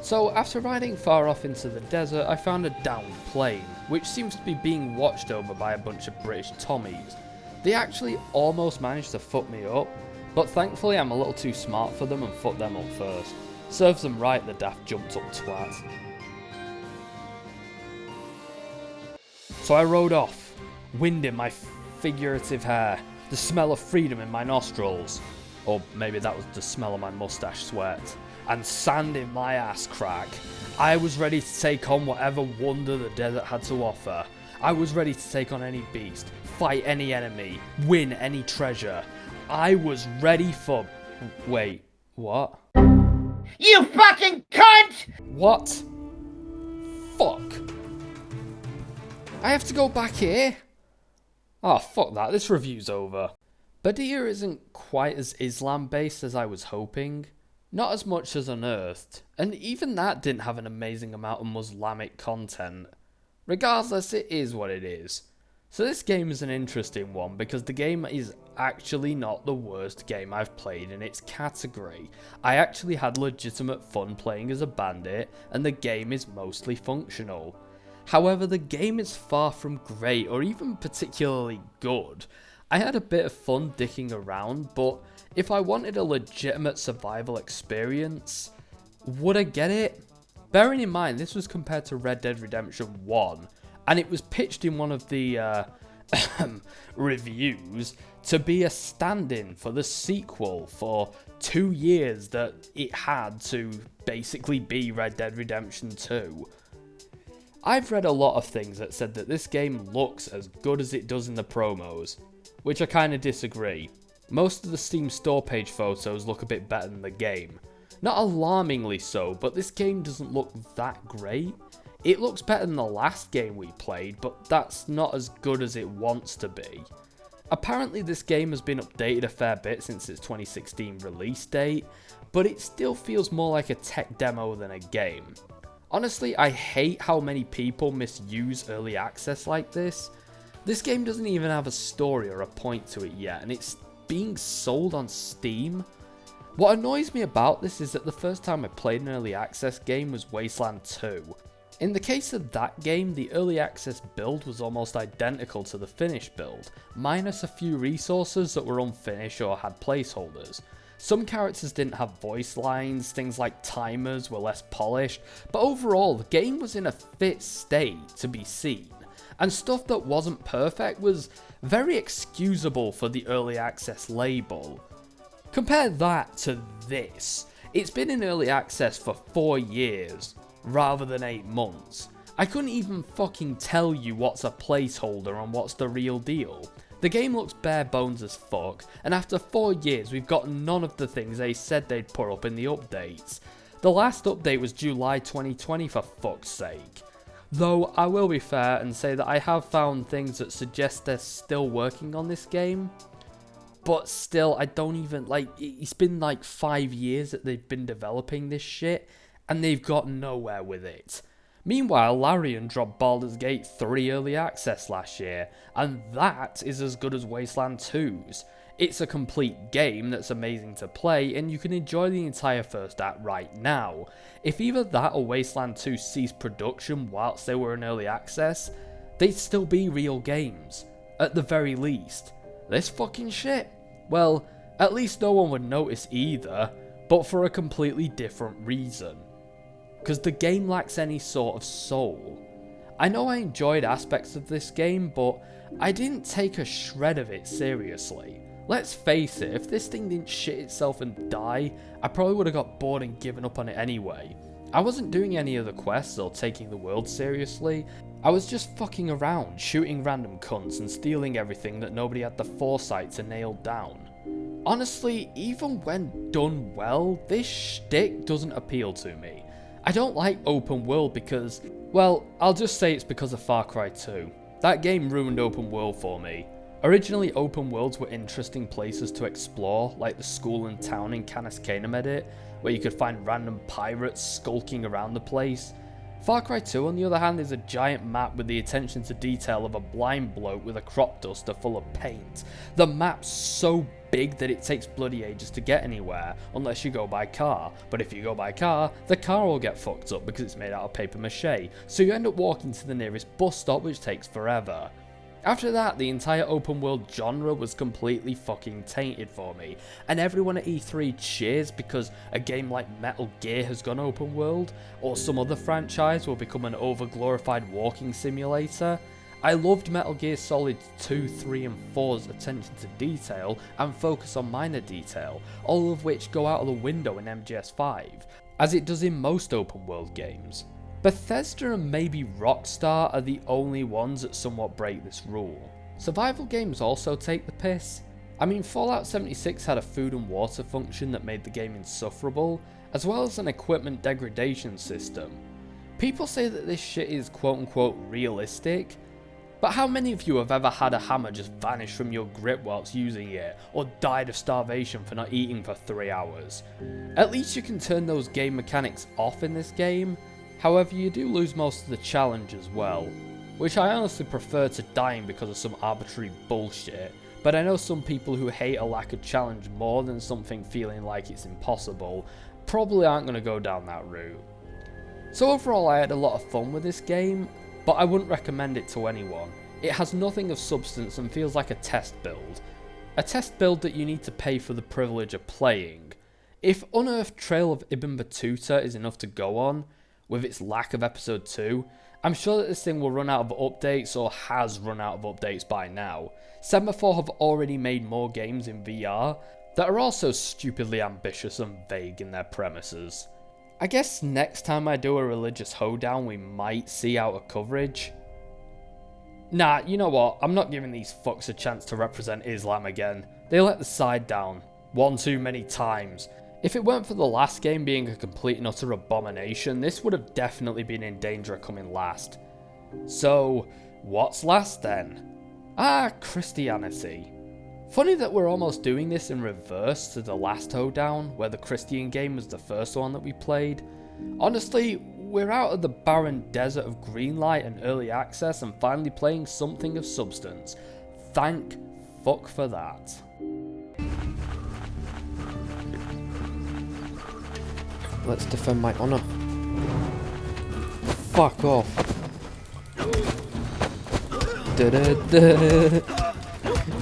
So after riding far off into the desert, I found a downed plane, which seems to be being watched over by a bunch of British Tommies. They actually almost managed to fuck me up, but thankfully I'm a little too smart for them and fucked them up first. Serves them right, the daft jumped up twat. So I rode off, wind in my figurative hair, the smell of freedom in my nostrils, or maybe that was the smell of my mustache sweat, and sand in my ass crack. I was ready to take on whatever wonder the desert had to offer. I was ready to take on any beast, fight any enemy, win any treasure. I was ready for... Wait, what? You fucking cunt! What? Fuck. I have to go back here? Oh, fuck that, this review's over. Badiya isn't quite as Islam-based as I was hoping. Not as much as Unearthed, and even that didn't have an amazing amount of Muslimic content. Regardless, it is what it is. So this game is an interesting one because the game is actually not the worst game I've played in its category. I actually had legitimate fun playing as a bandit, and the game is mostly functional. However, the game is far from great or even particularly good. I had a bit of fun dicking around, but if I wanted a legitimate survival experience, would I get it? Bearing in mind, this was compared to Red Dead Redemption 1, and it was pitched in one of the reviews to be a stand-in for the sequel for 2 years that it had to basically be Red Dead Redemption 2. I've read a lot of things that said that this game looks as good as it does in the promos, which I kinda disagree. Most of the Steam store page photos look a bit better than the game. Not alarmingly so, but this game doesn't look that great. It looks better than the last game we played, but that's not as good as it wants to be. Apparently this game has been updated a fair bit since its 2016 release date, but it still feels more like a tech demo than a game. Honestly, I hate how many people misuse early access like this. This game doesn't even have a story or a point to it yet, and it's being sold on Steam. What annoys me about this is that the first time I played an early access game was Wasteland 2. In the case of that game, the early access build was almost identical to the finished build, minus a few resources that were unfinished or had placeholders. Some characters didn't have voice lines, things like timers were less polished, but overall the game was in a fit state to be seen, and stuff that wasn't perfect was very excusable for the early access label. Compare that to this. It's been in early access for 4 years, rather than 8 months. I couldn't even fucking tell you what's a placeholder and what's the real deal. The game looks bare bones as fuck, and after 4 years we've got none of the things they said they'd put up in the updates. The last update was July 2020 for fuck's sake. Though I will be fair and say that I have found things that suggest they're still working on this game. But still, I don't even, it's been 5 years that they've been developing this shit, and they've got nowhere with it. Meanwhile, Larian dropped Baldur's Gate 3 early access last year, and that is as good as Wasteland 2's. It's a complete game that's amazing to play, and you can enjoy the entire first act right now. If either that or Wasteland 2 ceased production whilst they were in early access, they'd still be real games, at the very least. This fucking shit? Well, at least no one would notice either, but for a completely different reason. Because the game lacks any sort of soul. I know I enjoyed aspects of this game, but I didn't take a shred of it seriously. Let's face it, if this thing didn't shit itself and die, I probably would have got bored and given up on it anyway. I wasn't doing any of the quests or taking the world seriously. I was just fucking around, shooting random cunts and stealing everything that nobody had the foresight to nail down. Honestly, even when done well, this shtick doesn't appeal to me. I don't like open world because, well, I'll just say it's because of Far Cry 2. That game ruined open world for me. Originally, open worlds were interesting places to explore, like the school and town in Canis Canem edit, where you could find random pirates skulking around the place. Far Cry 2, on the other hand, is a giant map with the attention to detail of a blind bloke with a crop duster full of paint. The map's so big that it takes bloody ages to get anywhere, unless you go by car. But if you go by car, the car will get fucked up because it's made out of paper mache, so you end up walking to the nearest bus stop, which takes forever. After that, the entire open world genre was completely fucking tainted for me, and everyone at E3 cheers because a game like Metal Gear has gone open world, or some other franchise will become an over-glorified walking simulator. I loved Metal Gear Solid 2, 3 and 4's attention to detail and focus on minor detail, all of which go out of the window in MGS5, as it does in most open world games. Bethesda and maybe Rockstar are the only ones that somewhat break this rule. Survival games also take the piss. I mean, Fallout 76 had a food and water function that made the game insufferable, as well as an equipment degradation system. People say that this shit is quote unquote realistic, but how many of you have ever had a hammer just vanish from your grip whilst using it, or died of starvation for not eating for 3 hours? At least you can turn those game mechanics off in this game. However, you do lose most of the challenge as well, which I honestly prefer to dying because of some arbitrary bullshit, but I know some people who hate a lack of challenge more than something feeling like it's impossible probably aren't going to go down that route. So overall, I had a lot of fun with this game, but I wouldn't recommend it to anyone. It has nothing of substance and feels like a test build. A test build that you need to pay for the privilege of playing. If Unearthed Trail of Ibn Battuta is enough to go on, with its lack of episode 2, I'm sure that this thing will run out of updates or has run out of updates by now. Semaphore have already made more games in VR that are also stupidly ambitious and vague in their premises. I guess next time I do a Religious Hoedown we might see out of coverage. Nah, you know what, I'm not giving these fucks a chance to represent Islam again. They let the side down, one too many times. If it weren't for the last game being a complete and utter abomination, this would have definitely been in danger of coming last. So, what's last then? Christianity. Funny that we're almost doing this in reverse to the last Hoedown, where the Christian game was the first one that we played. Honestly, we're out of the barren desert of greenlight and early access and finally playing something of substance. Thank fuck for that. Let's defend my honor. Fuck off. Da-da-da.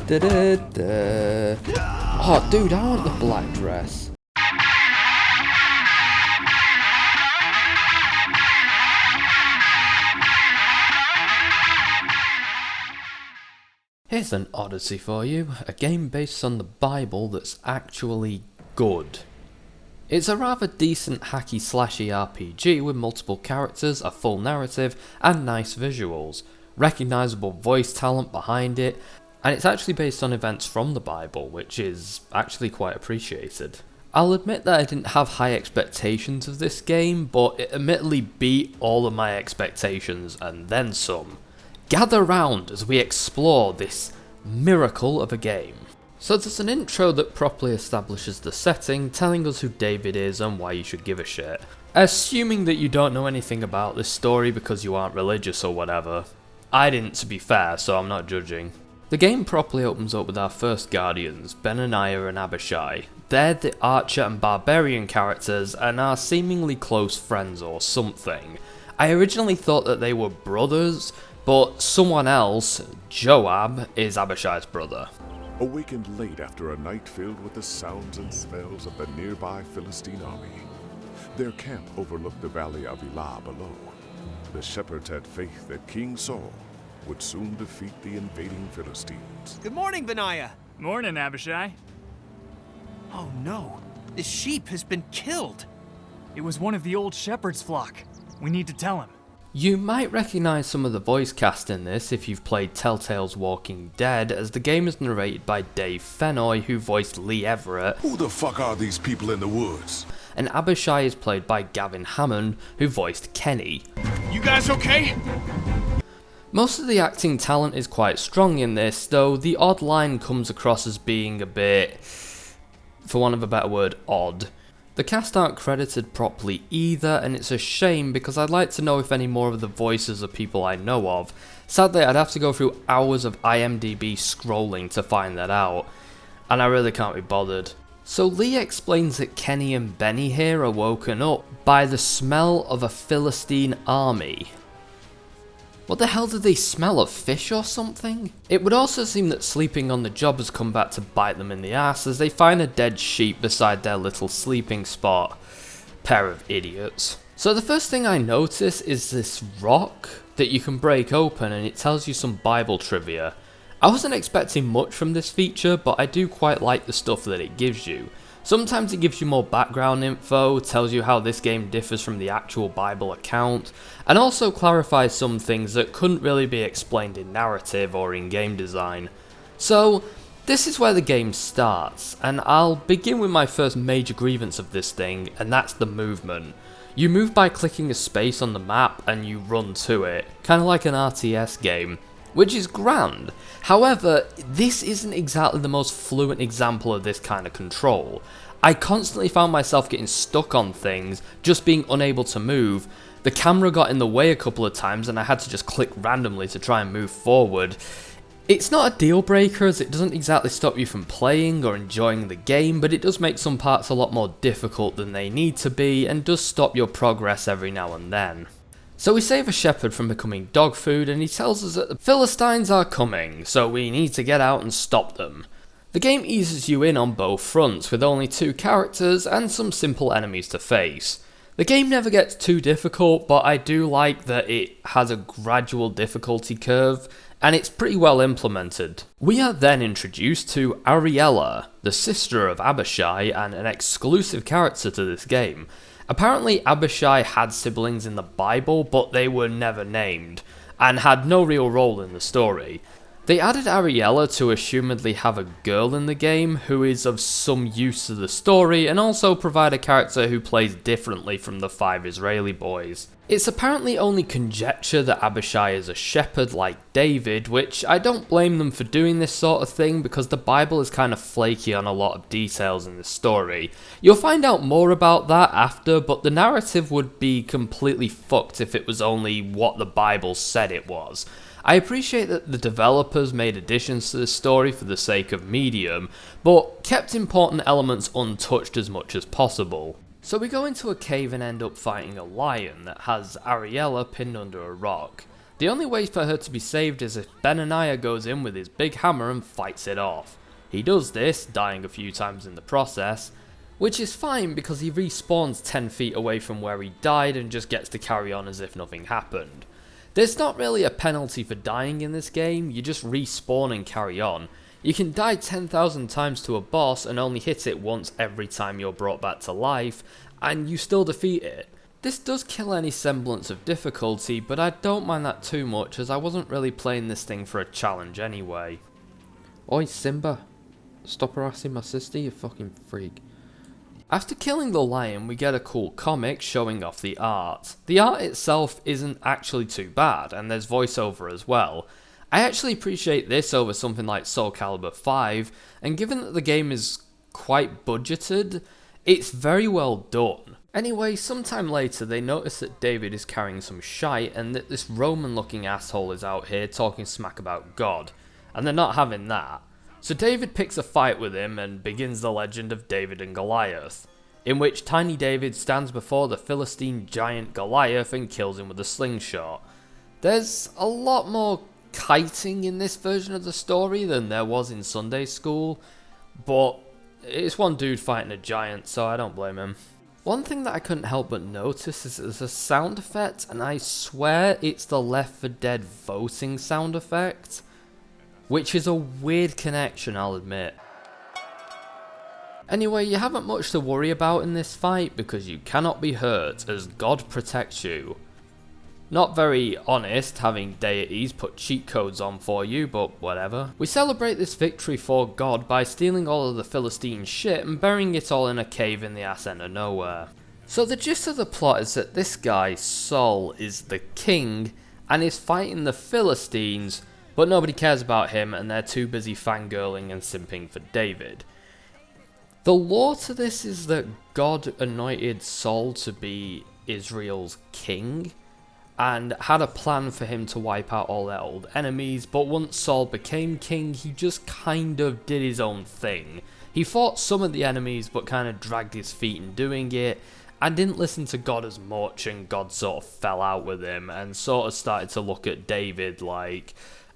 Da-da-da. Oh, dude, I want the black dress. Here's an odyssey for you, a game based on the Bible that's actually good. It's a rather decent hacky slashy RPG with multiple characters, a full narrative, and nice visuals, recognisable voice talent behind it, and it's actually based on events from the Bible, which is actually quite appreciated. I'll admit that I didn't have high expectations of this game, but it admittedly beat all of my expectations and then some. Gather round as we explore this miracle of a game. So there's an intro that properly establishes the setting, telling us who David is and why you should give a shit. Assuming that you don't know anything about this story because you aren't religious or whatever. I didn't, to be fair, so I'm not judging. The game properly opens up with our first guardians, Benaniah and Abishai. They're the archer and barbarian characters and are seemingly close friends or something. I originally thought that they were brothers, but someone else, Joab, is Abishai's brother. Awakened late after a night filled with the sounds and smells of the nearby Philistine army. Their camp overlooked the valley of Elah below. The shepherds had faith that King Saul would soon defeat the invading Philistines. Good morning, Badiya. Morning, Abishai. Oh no, the sheep has been killed. It was one of the old shepherd's flock. We need to tell him. You might recognise some of the voice cast in this if you've played Telltale's Walking Dead, as the game is narrated by Dave Fennoy, who voiced Lee Everett. Who the fuck are these people in the woods? And Abishai is played by Gavin Hammond, who voiced Kenny. You guys okay? Most of the acting talent is quite strong in this, though the odd line comes across as being a bit, for want of a better word, odd. The cast aren't credited properly either, and it's a shame because I'd like to know if any more of the voices are people I know of. Sadly, I'd have to go through hours of IMDb scrolling to find that out, and I really can't be bothered. So Lee explains that Kenny and Benny here are woken up by the smell of a Philistine army. What the hell did they smell, of fish or something? It would also seem that sleeping on the job has come back to bite them in the ass as they find a dead sheep beside their little sleeping spot. Pair of idiots. So the first thing I notice is this rock that you can break open and it tells you some Bible trivia. I wasn't expecting much from this feature, but I do quite like the stuff that it gives you. Sometimes it gives you more background info, tells you how this game differs from the actual Bible account, and also clarifies some things that couldn't really be explained in narrative or in game design. So, this is where the game starts, and I'll begin with my first major grievance of this thing, and that's the movement. You move by clicking a space on the map and you run to it, kinda like an RTS game, which is grand. However, this isn't exactly the most fluent example of this kind of control. I constantly found myself getting stuck on things, just being unable to move. The camera got in the way a couple of times and I had to just click randomly to try and move forward. It's not a deal breaker as it doesn't exactly stop you from playing or enjoying the game, but it does make some parts a lot more difficult than they need to be and does stop your progress every now and then. So we save a shepherd from becoming dog food and he tells us that the Philistines are coming, so we need to get out and stop them. The game eases you in on both fronts with only 2 characters and some simple enemies to face. The game never gets too difficult, but I do like that it has a gradual difficulty curve and it's pretty well implemented. We are then introduced to Ariella, the sister of Abishai and an exclusive character to this game. Apparently Abishai had siblings in the Bible, but they were never named, and had no real role in the story. They added Ariella to assumedly have a girl in the game who is of some use to the story, and also provide a character who plays differently from the 5 Israeli boys. It's apparently only conjecture that Abishai is a shepherd like David, which I don't blame them for doing this sort of thing because the Bible is kind of flaky on a lot of details in this story. You'll find out more about that after, but the narrative would be completely fucked if it was only what the Bible said it was. I appreciate that the developers made additions to the story for the sake of medium, but kept important elements untouched as much as possible. So we go into a cave and end up fighting a lion that has Ariella pinned under a rock. The only way for her to be saved is if Benaniah goes in with his big hammer and fights it off. He does this, dying a few times in the process, which is fine because he respawns 10 feet away from where he died and just gets to carry on as if nothing happened. There's not really a penalty for dying in this game, you just respawn and carry on. You can die 10,000 times to a boss and only hit it once every time you're brought back to life, and you still defeat it. This does kill any semblance of difficulty, but I don't mind that too much as I wasn't really playing this thing for a challenge anyway. Oi Simba, stop harassing my sister, you fucking freak. After killing the lion, we get a cool comic showing off the art. The art itself isn't actually too bad, and there's voiceover as well. I actually appreciate this over something like Soul Calibur 5, and given that the game is quite budgeted, it's very well done. Anyway, sometime later they notice that David is carrying some shite and that this Roman looking asshole is out here talking smack about God, and they're not having that. So David picks a fight with him and begins the legend of David and Goliath, in which Tiny David stands before the Philistine giant Goliath and kills him with a slingshot. There's a lot more kiting in this version of the story than there was in Sunday school, but it's one dude fighting a giant, so I don't blame him. One thing that I couldn't help but notice is there's a sound effect, and I swear it's the Left 4 Dead voting sound effect, which is a weird connection, I'll admit. Anyway, you haven't much to worry about in this fight because you cannot be hurt as God protects you. Not very honest, having deities put cheat codes on for you, but whatever. We celebrate this victory for God by stealing all of the Philistine shit and burying it all in a cave in the ass end of nowhere. So the gist of the plot is that this guy, Saul, is the king and is fighting the Philistines, but nobody cares about him and they're too busy fangirling and simping for David. The lore to this is that God anointed Saul to be Israel's king, and had a plan for him to wipe out all their old enemies, but once Saul became king, he just kind of did his own thing. He fought some of the enemies, but kind of dragged his feet in doing it, and didn't listen to God as much, and God sort of fell out with him, and sort of started to look at David like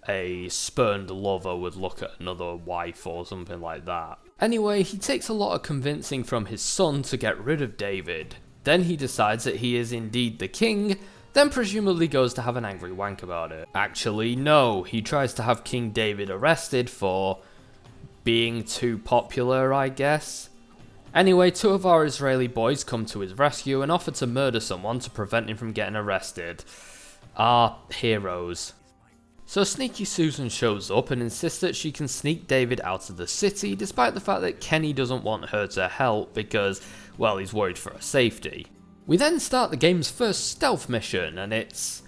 a spurned lover would look at another wife or something like that. Anyway, he takes a lot of convincing from his son to get rid of David. Then he decides that he is indeed the king, then presumably goes to have an angry wank about it. Actually, no, he tries to have King David arrested for being too popular, I guess. Anyway, two of our Israeli boys come to his rescue and offer to murder someone to prevent him from getting arrested. Our heroes. So Sneaky Susan shows up and insists that she can sneak David out of the city, despite the fact that Kenny doesn't want her to help because, well, he's worried for her safety. We then start the game's first stealth mission, and it's...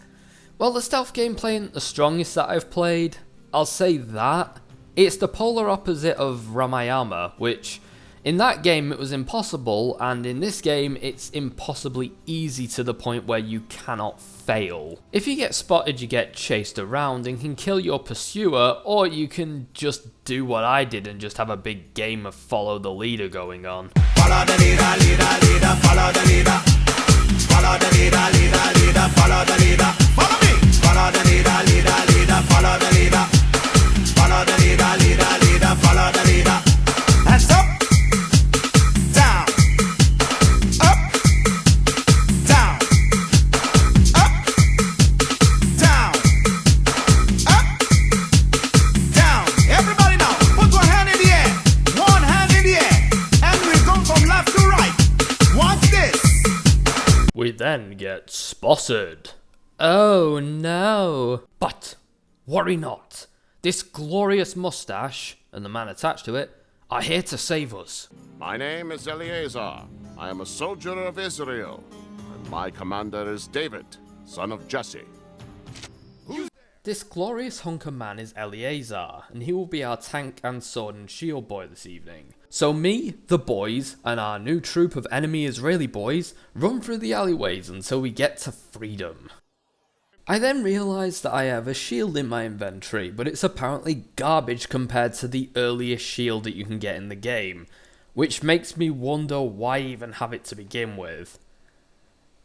well, the stealth gameplay isn't the strongest that I've played, I'll say that. It's the polar opposite of Ramayana, which, in that game it was impossible, and in this game it's impossibly easy to the point where you cannot fail. If you get spotted, you get chased around and can kill your pursuer, or you can just do what I did and just have a big game of follow the leader going on. Follow the leader, leader, leader, follow the leader. Follow the leader, leader, leader, follow the leader. Follow me! Follow the leader, leader, leader, follow the leader. Follow the leader, leader, leader, follow the leader. Hands up, down, up, down, up, down, up, down. Everybody now, put one hand in the air. One hand in the air. And we go from left to right. Watch this. We then get spotted. Oh no. But worry not. This glorious mustache, and the man attached to it, are here to save us. My name is Eleazar. I am a soldier of Israel, and my commander is David, son of Jesse. This glorious hunk of man is Eleazar, and he will be our tank and sword and shield boy this evening. So me, the boys, and our new troop of enemy Israeli boys run through the alleyways until we get to freedom. I then realise that I have a shield in my inventory, but it's apparently garbage compared to the earliest shield that you can get in the game, which makes me wonder why even have it to begin with.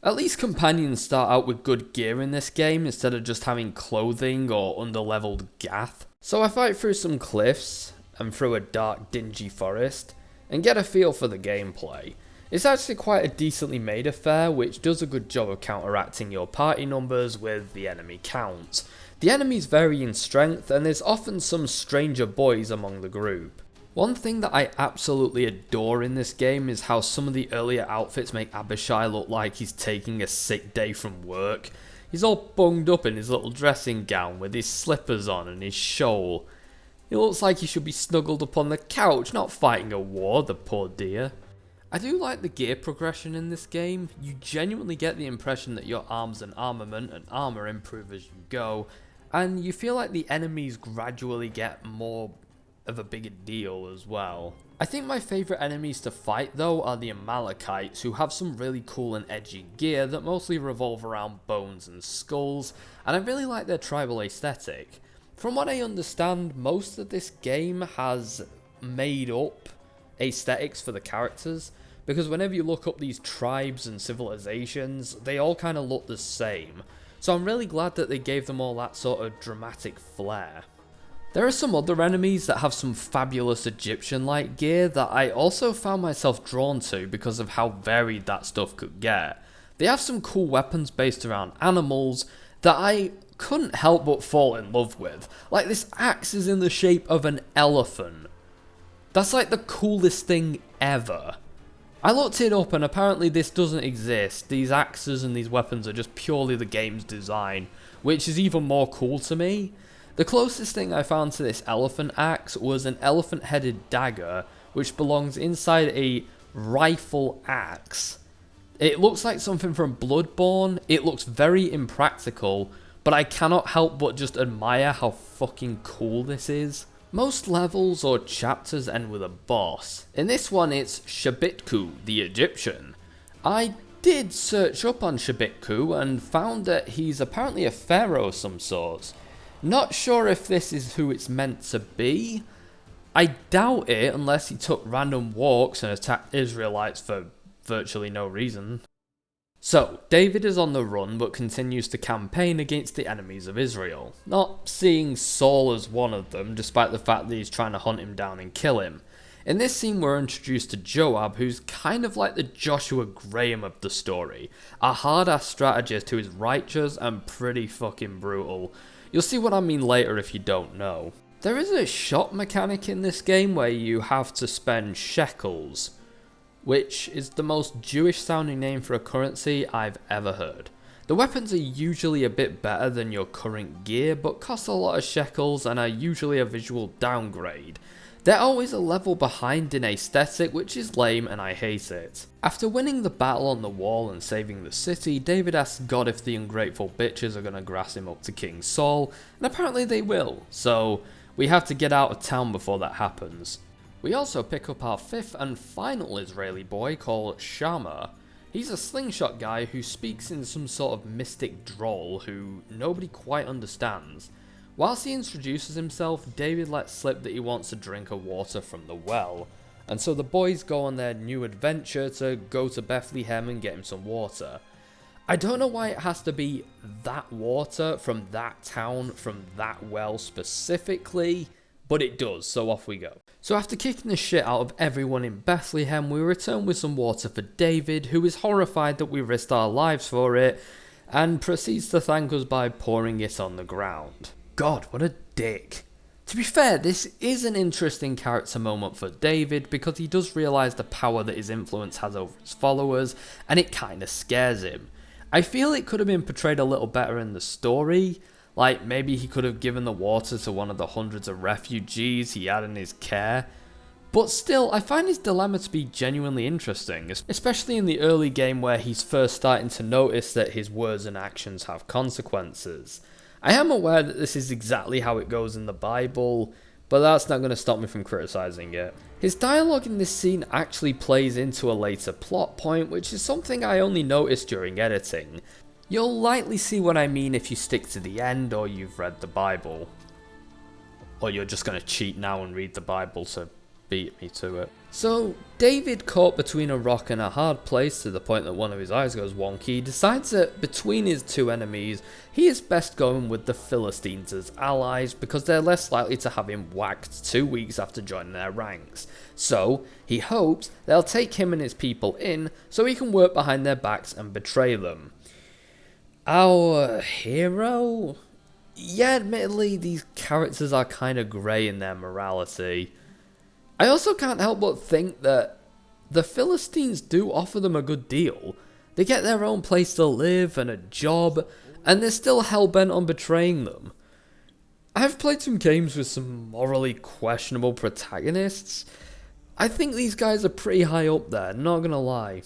At least companions start out with good gear in this game instead of just having clothing or underleveled gaff. So I fight through some cliffs and through a dark dingy forest and get a feel for the gameplay. It's actually quite a decently made affair which does a good job of counteracting your party numbers with the enemy count. The enemies vary in strength and there's often some stranger boys among the group. One thing that I absolutely adore in this game is how some of the earlier outfits make Abishai look like he's taking a sick day from work. He's all bunged up in his little dressing gown with his slippers on and his shawl. He looks like he should be snuggled up on the couch, not fighting a war, the poor dear. I do like the gear progression in this game. You genuinely get the impression that your arms and armament and armor improve as you go, and you feel like the enemies gradually get more of a bigger deal as well. I think my favourite enemies to fight though are the Amalekites, who have some really cool and edgy gear that mostly revolve around bones and skulls, and I really like their tribal aesthetic. From what I understand, most of this game has made up aesthetics for the characters, because whenever you look up these tribes and civilizations, they all kind of look the same. So I'm really glad that they gave them all that sort of dramatic flair. There are some other enemies that have some fabulous Egyptian-like gear that I also found myself drawn to because of how varied that stuff could get. They have some cool weapons based around animals that I couldn't help but fall in love with. Like this axe is in the shape of an elephant. That's like the coolest thing ever. I looked it up and apparently this doesn't exist. These axes and these weapons are just purely the game's design, which is even more cool to me. The closest thing I found to this elephant axe was an elephant-headed dagger, which belongs inside a rifle axe. It looks like something from Bloodborne. It looks very impractical, but I cannot help but just admire how fucking cool this is. Most levels or chapters end with a boss. In this one it's Shabitku, the Egyptian. I did search up on Shabitku and found that he's apparently a pharaoh of some sort. Not sure if this is who it's meant to be. I doubt it unless he took random walks and attacked Israelites for virtually no reason. So, David is on the run but continues to campaign against the enemies of Israel, not seeing Saul as one of them despite the fact that he's trying to hunt him down and kill him. In this scene we're introduced to Joab, who's kind of like the Joshua Graham of the story, a hard-ass strategist who is righteous and pretty fucking brutal. You'll see what I mean later if you don't know. There is a shop mechanic in this game where you have to spend shekels, which is the most Jewish sounding name for a currency I've ever heard. The weapons are usually a bit better than your current gear, but cost a lot of shekels and are usually a visual downgrade. They're always a level behind in aesthetic, which is lame and I hate it. After winning the battle on the wall and saving the city, David asks God if the ungrateful bitches are gonna grass him up to King Saul, and apparently they will, so we have to get out of town before that happens. We also pick up our fifth and final Israeli boy called Shammah. He's a slingshot guy who speaks in some sort of mystic drawl who nobody quite understands. Whilst he introduces himself, David lets slip that he wants a drink of water from the well, and so the boys go on their new adventure to go to Bethlehem and get him some water. I don't know why it has to be that water from that town, from that well specifically, but it does, so off we go. So after kicking the shit out of everyone in Bethlehem, we return with some water for David, who is horrified that we risked our lives for it, and proceeds to thank us by pouring it on the ground. God, what a dick. To be fair, this is an interesting character moment for David because he does realise the power that his influence has over his followers, and it kinda scares him. I feel it could have been portrayed a little better in the story, like maybe he could have given the water to one of the hundreds of refugees he had in his care. But still, I find his dilemma to be genuinely interesting, especially in the early game where he's first starting to notice that his words and actions have consequences. I am aware that this is exactly how it goes in the Bible, but that's not going to stop me from criticising it. His dialogue in this scene actually plays into a later plot point, which is something I only noticed during editing. You'll likely see what I mean if you stick to the end or you've read the Bible. Or you're just going to cheat now and read the Bible to beat me to it. So, David, caught between a rock and a hard place to the point that one of his eyes goes wonky, decides that between his two enemies, he is best going with the Philistines as allies because they're less likely to have him whacked 2 weeks after joining their ranks. So, he hopes they'll take him and his people in so he can work behind their backs and betray them. Our hero? Yeah, admittedly, these characters are kind of grey in their morality. I also can't help but think that the Philistines do offer them a good deal. They get their own place to live and a job, and they're still hell-bent on betraying them. I've played some games with some morally questionable protagonists. I think these guys are pretty high up there, not gonna lie.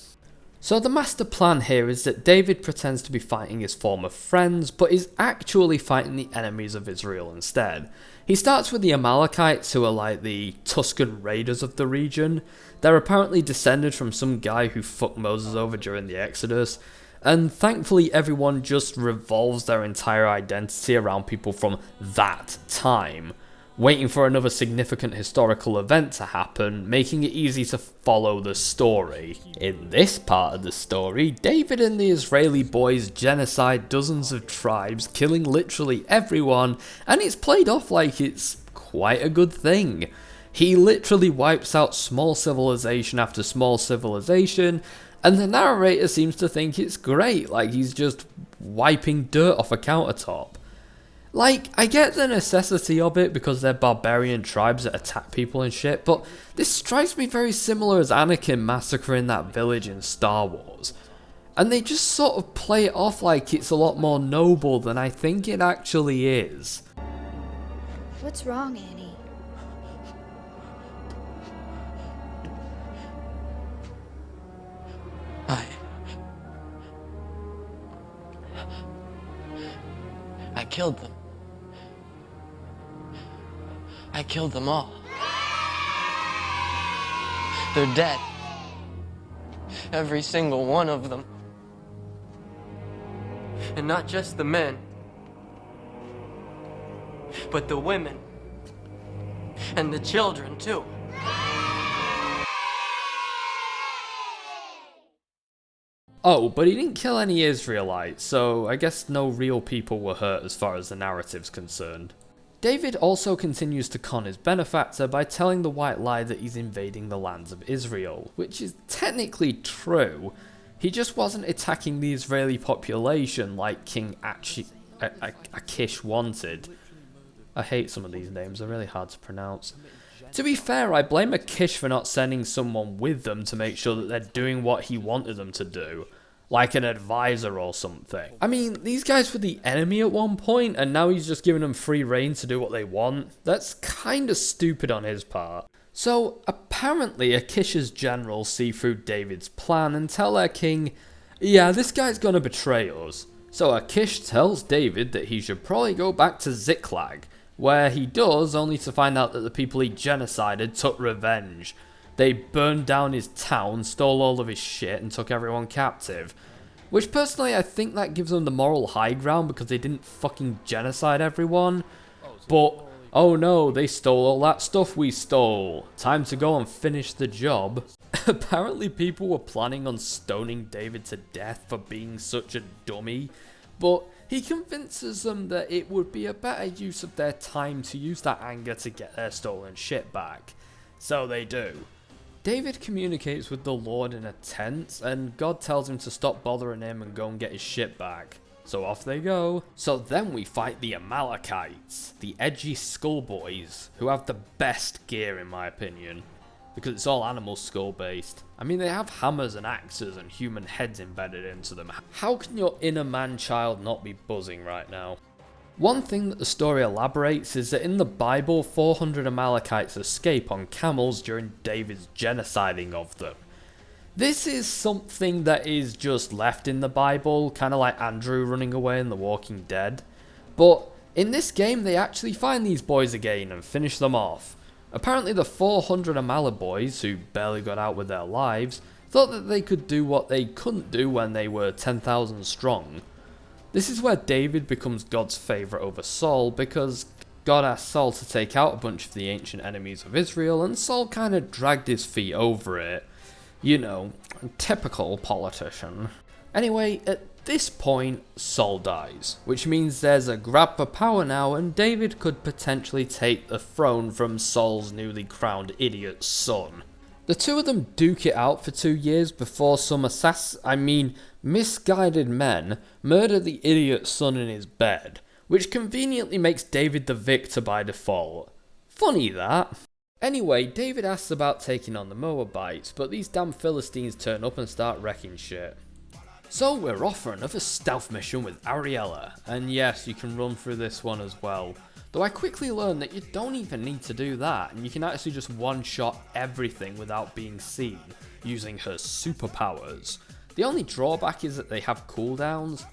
So the master plan here is that David pretends to be fighting his former friends, but is actually fighting the enemies of Israel instead. He starts with the Amalekites, who are like the Tuscan raiders of the region. They're apparently descended from some guy who fucked Moses over during the Exodus, and thankfully everyone just revolves their entire identity around people from that time, waiting for another significant historical event to happen, making it easy to follow the story. In this part of the story, David and the Israeli boys genocide dozens of tribes, killing literally everyone, and it's played off like it's quite a good thing. He literally wipes out small civilization after small civilization, and the narrator seems to think it's great, like he's just wiping dirt off a countertop. Like, I get the necessity of it because they're barbarian tribes that attack people and shit, but this strikes me very similar as Anakin massacring that village in Star Wars. And they just sort of play it off like it's a lot more noble than I think it actually is. What's wrong, Annie? I killed them. I killed them all. They're dead. Every single one of them. And not just the men, but the women. And the children, too. Oh, but he didn't kill any Israelites, so I guess no real people were hurt as far as the narrative's concerned. David also continues to con his benefactor by telling the white lie that he's invading the lands of Israel, which is technically true. He just wasn't attacking the Israeli population like King Achish wanted. I hate some of these names, they're really hard to pronounce. To be fair, I blame Achish for not sending someone with them to make sure that they're doing what he wanted them to do. Like an advisor or something. I mean, these guys were the enemy at one point, and now he's just giving them free rein to do what they want. That's kinda stupid on his part. So, apparently Achish's generals see through David's plan and tell their king, yeah, this guy's gonna betray us. So Achish tells David that he should probably go back to Ziklag, where he does, only to find out that the people he genocided took revenge. They burned down his town, stole all of his shit, and took everyone captive. Which personally, I think that gives them the moral high ground because they didn't fucking genocide everyone. But, oh no, they stole all that stuff we stole. Time to go and finish the job. Apparently people were planning on stoning David to death for being such a dummy. But he convinces them that it would be a better use of their time to use that anger to get their stolen shit back. So they do. David communicates with the Lord in a tent, and God tells him to stop bothering him and go and get his shit back. So off they go. So then we fight the Amalekites, the edgy schoolboys, who have the best gear in my opinion, because it's all animal skull based. I mean, they have hammers and axes and human heads embedded into them. How can your inner man-child not be buzzing right now? One thing that the story elaborates is that in the Bible, 400 Amalekites escape on camels during David's genociding of them. This is something that is just left in the Bible, kind of like Andrew running away in The Walking Dead. But in this game, they actually find these boys again and finish them off. Apparently the 400 Amala boys, who barely got out with their lives, thought that they could do what they couldn't do when they were 10,000 strong. This is where David becomes God's favourite over Saul, because God asked Saul to take out a bunch of the ancient enemies of Israel, and Saul kind of dragged his feet over it. You know, typical politician. Anyway, at this point, Saul dies, which means there's a grab for power now, and David could potentially take the throne from Saul's newly crowned idiot son. The two of them duke it out for 2 years before some misguided men murder the idiot son in his bed, which conveniently makes David the victor by default. Funny that. Anyway, David asks about taking on the Moabites, but these damn Philistines turn up and start wrecking shit. So we're off for another stealth mission with Ariella, and yes, you can run through this one as well. Though I quickly learned that you don't even need to do that, and you can actually just one-shot everything without being seen, using her superpowers. The only drawback is that they have cooldowns,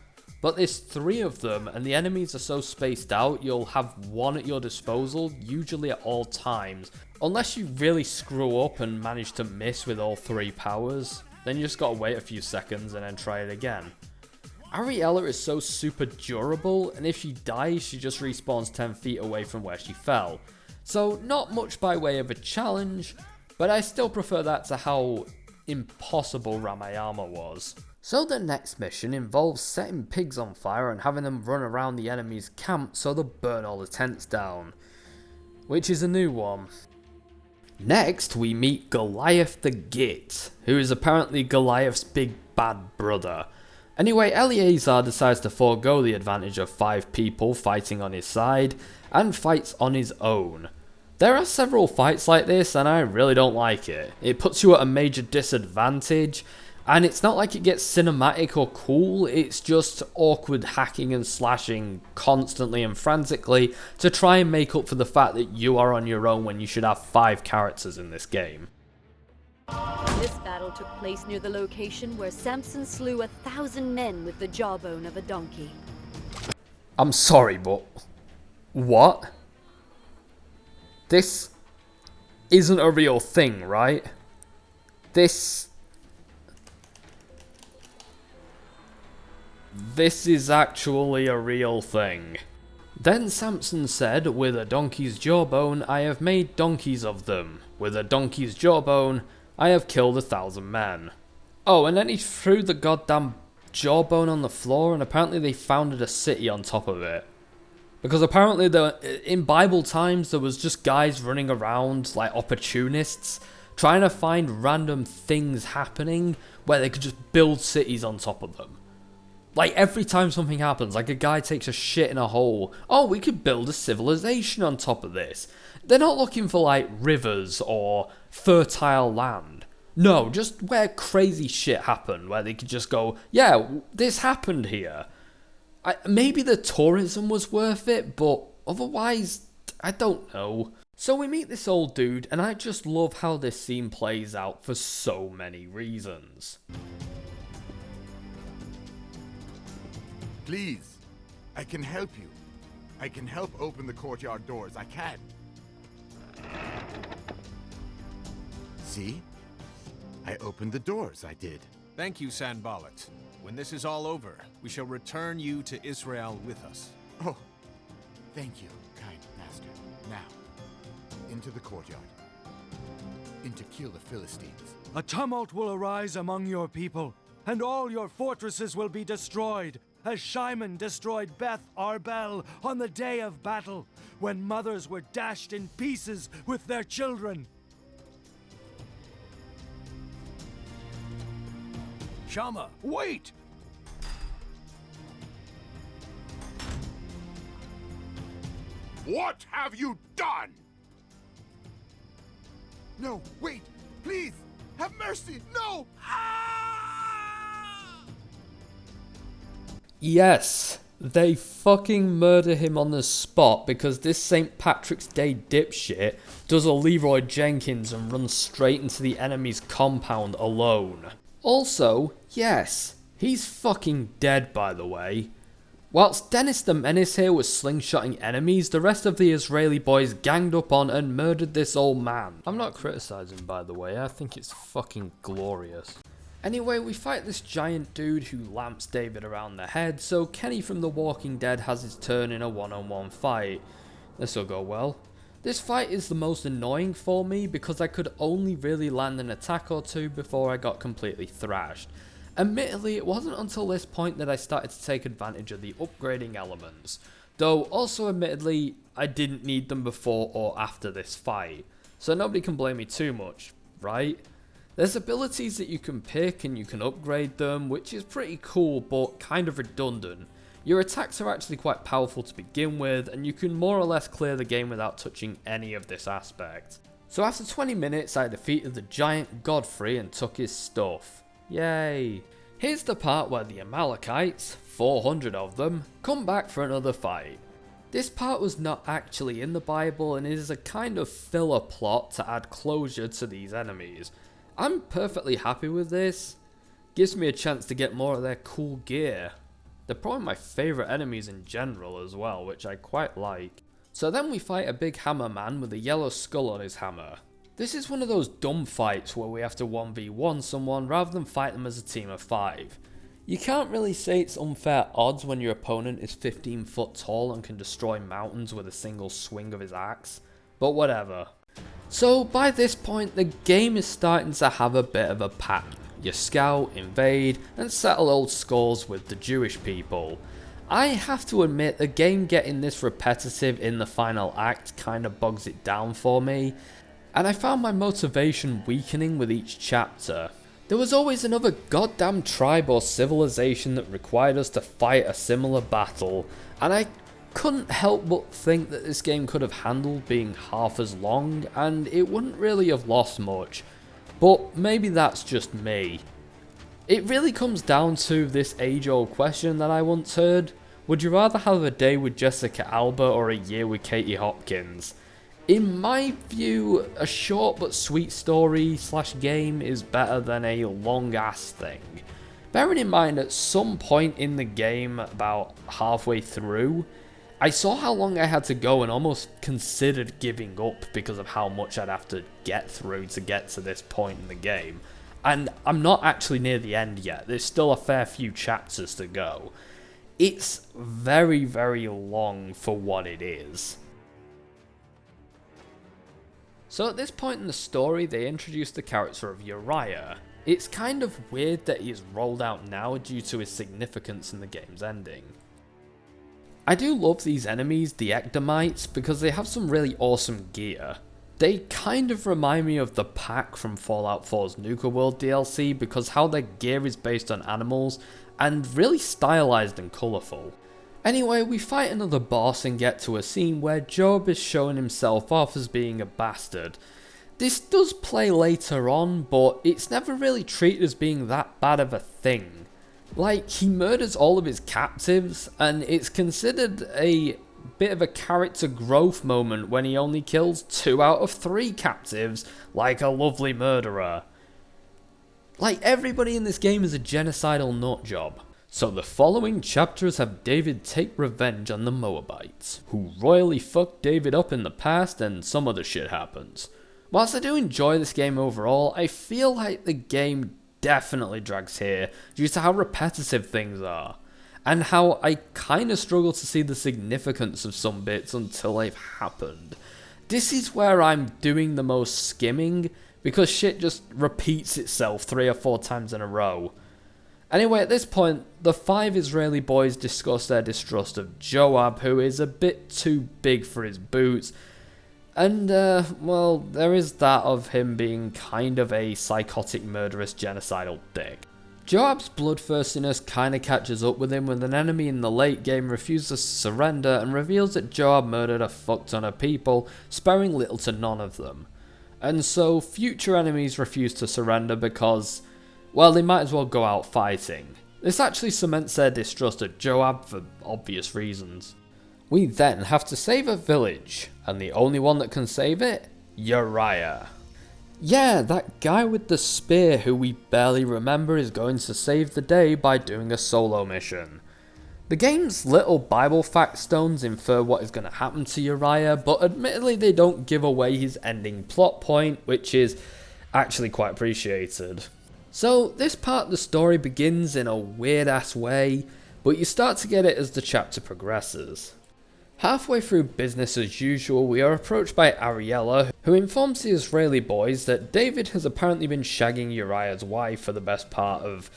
but there's 3 of them, and the enemies are so spaced out, you'll have one at your disposal, usually at all times. Unless you really screw up and manage to miss with all 3 powers, then you just gotta wait a few seconds and then try it again. Ariella is so super durable, and if she dies, she just respawns 10 feet away from where she fell. So not much by way of a challenge, but I still prefer that to how impossible Ramayana was. So the next mission involves setting pigs on fire and having them run around the enemy's camp so they'll burn all the tents down. which is a new one. Next, we meet Goliath the Git, who is apparently Goliath's big bad brother. Anyway, Eleazar decides to forego the advantage of 5 people fighting on his side, and fights on his own. There are several fights like this, and I really don't like it. It puts you at a major disadvantage, and it's not like it gets cinematic or cool, it's just awkward hacking and slashing constantly and frantically to try and make up for the fact that you are on your own when you should have 5 characters in this game. This battle took place near the location where Samson slew 1,000 men with the jawbone of a donkey. I'm sorry, but... what? This isn't a real thing, right? This is actually a real thing. Then Samson said, with a donkey's jawbone, I have made donkeys of them. With a donkey's jawbone, I have killed 1,000 men. Oh, and then he threw the goddamn jawbone on the floor, and apparently they founded a city on top of it. Because apparently in Bible times, there was just guys running around like opportunists, trying to find random things happening where they could just build cities on top of them. Like every time something happens, like a guy takes a shit in a hole, oh, we could build a civilization on top of this. They're not looking for like rivers or fertile land. No, just where crazy shit happened, where they could just go, yeah, this happened here. Maybe the tourism was worth it, but otherwise, I don't know. So we meet this old dude, and I just love how this scene plays out for so many reasons. Please, I can help you. I can help open the courtyard doors, I can. See? I opened the doors, I did. Thank you, Sanballat. When this is all over, we shall return you to Israel with us. Oh, thank you, kind master. Now, into the courtyard. In to kill the Philistines. A tumult will arise among your people, and all your fortresses will be destroyed, as Shimon destroyed Beth Arbel on the day of battle, when mothers were dashed in pieces with their children. Shammah, wait! What have you done? No, wait! Please! Have mercy! No! Yes, they fucking murder him on the spot because this St. Patrick's Day dipshit does a Leroy Jenkins and runs straight into the enemy's compound alone. Also, yes, he's fucking dead, by the way. Whilst Dennis the Menace here was slingshotting enemies, the rest of the Israeli boys ganged up on and murdered this old man. I'm not criticising, by the way, I think it's fucking glorious. Anyway, we fight this giant dude who lamps David around the head, so Kenny from The Walking Dead has his turn in a one-on-one fight. This'll go well. This fight is the most annoying for me because I could only really land an attack or two before I got completely thrashed. Admittedly, it wasn't until this point that I started to take advantage of the upgrading elements, though also admittedly, I didn't need them before or after this fight, so nobody can blame me too much, right? There's abilities that you can pick and you can upgrade them, which is pretty cool but kind of redundant. Your attacks are actually quite powerful to begin with, and you can more or less clear the game without touching any of this aspect. So after 20 minutes, I defeated the giant Godfrey and took his stuff. Yay! Here's the part where the Amalekites, 400 of them, come back for another fight. This part was not actually in the Bible and is a kind of filler plot to add closure to these enemies. I'm perfectly happy with this. Gives me a chance to get more of their cool gear. They're probably my favourite enemies in general as well, which I quite like. So then we fight a big hammer man with a yellow skull on his hammer. This is one of those dumb fights where we have to 1v1 someone rather than fight them as a team of 5. You can't really say it's unfair odds when your opponent is 15 foot tall and can destroy mountains with a single swing of his axe, but whatever. So by this point the game is starting to have a bit of a pattern. You scout, invade, and settle old scores with the Jewish people. I have to admit, the game getting this repetitive in the final act kind of bogs it down for me, and I found my motivation weakening with each chapter. There was always another goddamn tribe or civilization that required us to fight a similar battle, and I couldn't help but think that this game could have handled being half as long, and it wouldn't really have lost much. But maybe that's just me. It really comes down to this age-old question that I once heard: would you rather have a day with Jessica Alba or a year with Katie Hopkins? In my view, a short but sweet story / game is better than a long ass thing. Bearing in mind, at some point in the game, about halfway through, I saw how long I had to go and almost considered giving up because of how much I'd have to get through to get to this point in the game. And I'm not actually near the end yet, there's still a fair few chapters to go. It's very, very long for what it is. So at this point in the story, they introduced the character of Uriah. It's kind of weird that he's rolled out now due to his significance in the game's ending. I do love these enemies, the Ekdamites, because they have some really awesome gear. They kind of remind me of the Pack from Fallout 4's Nuka World DLC because how their gear is based on animals and really stylized and colourful. Anyway, we fight another boss and get to a scene where Joab is showing himself off as being a bastard. This does play later on, but it's never really treated as being that bad of a thing. Like, he murders all of his captives, and it's considered a bit of a character growth moment when he only kills 2 out of 3 captives, like a lovely murderer. Like, everybody in this game is a genocidal nutjob. So the following chapters have David take revenge on the Moabites, who royally fucked David up in the past and some other shit happens. Whilst I do enjoy this game overall, I feel like the game definitely drags here due to how repetitive things are, and how I kinda struggle to see the significance of some bits until they've happened. This is where I'm doing the most skimming, because shit just repeats itself 3 or 4 times in a row. Anyway, at this point, the 5 Israeli boys discuss their distrust of Joab, who is a bit too big for his boots, and, well, there is that of him being kind of a psychotic, murderous, genocidal dick. Joab's bloodthirstiness kinda catches up with him when an enemy in the late game refuses to surrender and reveals that Joab murdered a fuck ton of people, sparing little to none of them. And so, future enemies refuse to surrender because, well, they might as well go out fighting. This actually cements their distrust of Joab for obvious reasons. We then have to save a village, and the only one that can save it? Uriah. Yeah, that guy with the spear who we barely remember is going to save the day by doing a solo mission. The game's little Bible fact stones infer what is going to happen to Uriah, but admittedly they don't give away his ending plot point, which is actually quite appreciated. So this part of the story begins in a weird ass way, but you start to get it as the chapter progresses. Halfway through business as usual, we are approached by Ariella, who informs the Israeli boys that David has apparently been shagging Uriah's wife for the best part of,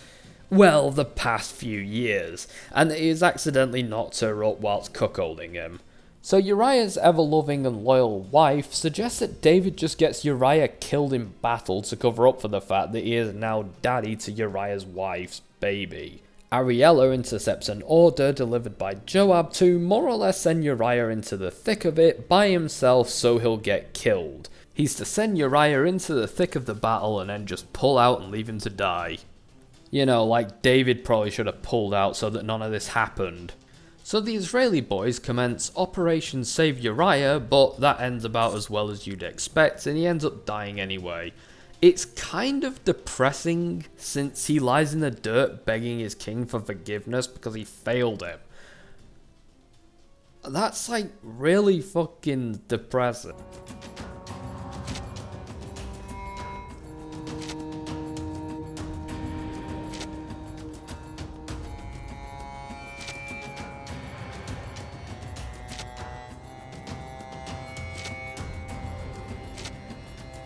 well, the past few years, and that he has accidentally knocked her up whilst cuckolding him. So Uriah's ever-loving and loyal wife suggests that David just gets Uriah killed in battle to cover up for the fact that he is now daddy to Uriah's wife's baby. Ariella intercepts an order delivered by Joab to more or less send Uriah into the thick of it by himself so he'll get killed. He's to send Uriah into the thick of the battle and then just pull out and leave him to die. You know, like David probably should have pulled out so that none of this happened. So the Israeli boys commence Operation Save Uriah, but that ends about as well as you'd expect, and he ends up dying anyway. It's kind of depressing since he lies in the dirt begging his king for forgiveness because he failed him. That's like really fucking depressing.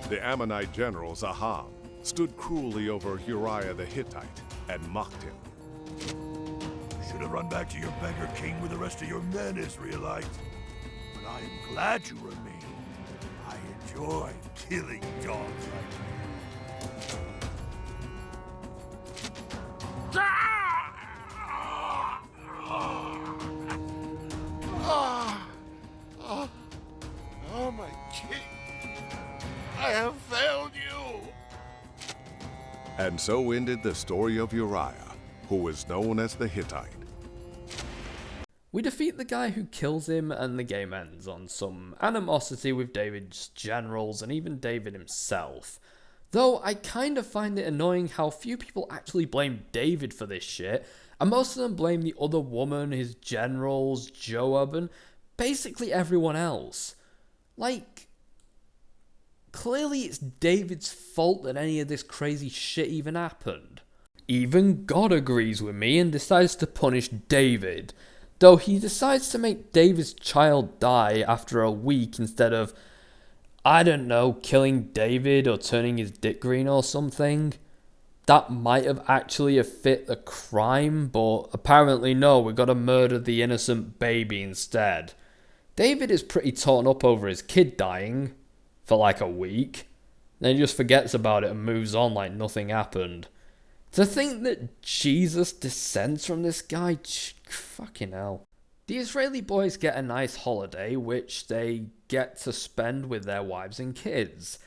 The Ammonite general Zaham stood cruelly over Uriah the Hittite and mocked him. Should have run back to your beggar king with the rest of your men, Israelites. But I am glad you remain. I enjoy killing dogs like you. Oh, my king. I have failed you. And so ended the story of Uriah, who was known as the Hittite. We defeat the guy who kills him, and the game ends on some animosity with David's generals and even David himself. Though I kind of find it annoying how few people actually blame David for this shit, and most of them blame the other woman, his generals, Joab, and basically everyone else. Like, clearly it's David's fault that any of this crazy shit even happened. Even God agrees with me and decides to punish David, though he decides to make David's child die after a week instead of, I don't know, killing David or turning his dick green or something. That might have actually fit the crime, but apparently no, we gotta murder the innocent baby instead. David is pretty torn up over his kid dying for like a week, then he just forgets about it and moves on like nothing happened. To think that Jesus descends from this guy, fucking hell. The Israeli boys get a nice holiday, which they get to spend with their wives and kids.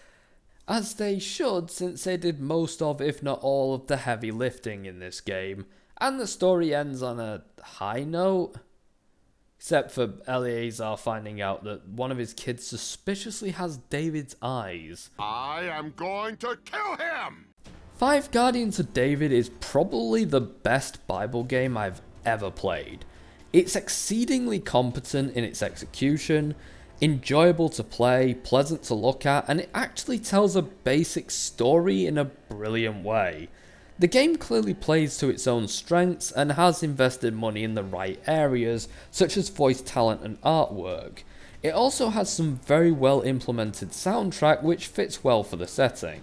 As they should, since they did most of, if not all of, the heavy lifting in this game. And the story ends on a high note. Except for Eleazar finding out that one of his kids suspiciously has David's eyes. I am going to kill him! Five Guardians of David is probably the best Bible game I've ever played. It's exceedingly competent in its execution, enjoyable to play, pleasant to look at, and it actually tells a basic story in a brilliant way. The game clearly plays to its own strengths and has invested money in the right areas, such as voice talent and artwork. It also has some very well implemented soundtrack which fits well for the setting.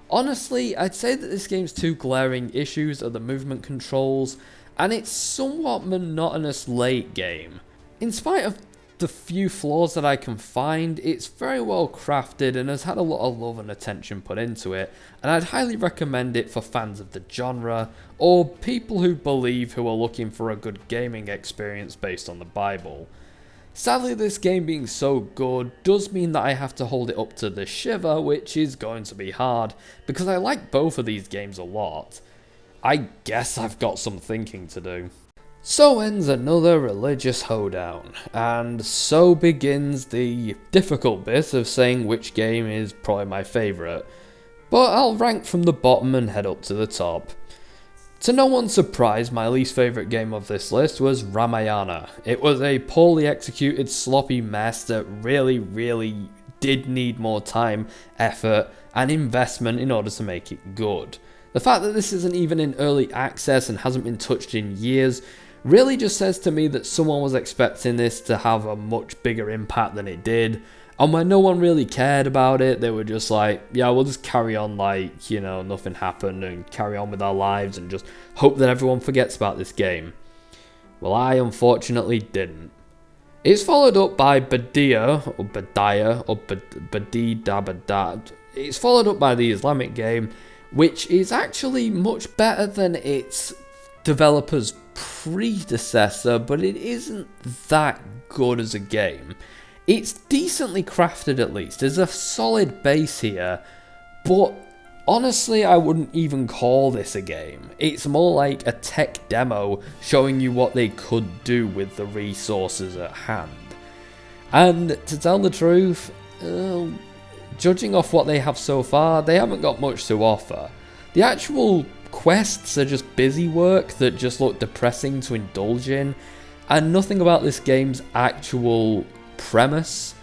Honestly, I'd say that this game's two glaring issues are the movement controls and its somewhat monotonous late game. In spite of the few flaws that I can find, it's very well crafted and has had a lot of love and attention put into it, and I'd highly recommend it for fans of the genre, or people who are looking for a good gaming experience based on the Bible. Sadly, this game being so good does mean that I have to hold it up to the Shivah, which is going to be hard, because I like both of these games a lot. I guess I've got some thinking to do. So ends another Religious Hoedown, and so begins the difficult bit of saying which game is probably my favourite, but I'll rank from the bottom and head up to the top. To no one's surprise, my least favourite game of this list was Ramayana. It was a poorly executed, sloppy mess that really did need more time, effort, and investment in order to make it good. The fact that this isn't even in early access and hasn't been touched in years really just says to me that someone was expecting this to have a much bigger impact than it did, and when no one really cared about it, they were just like, yeah, we'll just carry on like, you know, nothing happened and carry on with our lives and just hope that everyone forgets about this game. Well, I unfortunately didn't. It's followed up by Badiya, or Badiya, or Badi. It's followed up by the Islamic game, which is actually much better than its developer's predecessor, but it isn't that good as a game. It's decently crafted at least, there's a solid base here, but honestly I wouldn't even call this a game. It's more like a tech demo showing you what they could do with the resources at hand. And to tell the truth, judging off what they have so far, they haven't got much to offer. The actual quests are just busy work that just look depressing to indulge in, and nothing about this game's actual premise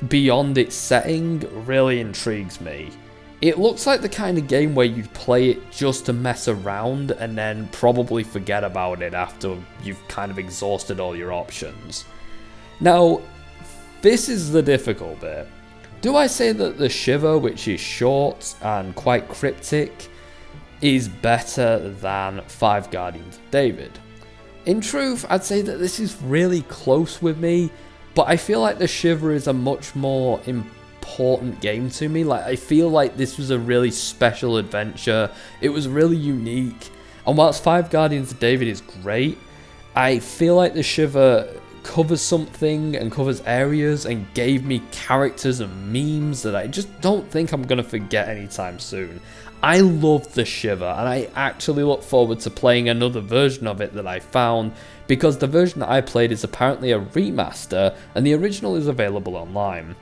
beyond its setting really intrigues me. It looks like the kind of game where you'd play it just to mess around and then probably forget about it after you've kind of exhausted all your options. Now, this is the difficult bit. Do I say that the Shivah, which is short and quite cryptic, is better than Five Guardians of David? In truth, I'd say that this is really close with me, but I feel like the Shivah is a much more important game to me. Like, I feel like this was a really special adventure. It was really unique. And whilst Five Guardians of David is great, I feel like the Shivah covers something and covers areas and gave me characters and memes that I just don't think I'm going to forget anytime soon. I love the Shivah, and I actually look forward to playing another version of it that I found, because the version that I played is apparently a remaster and the original is available online.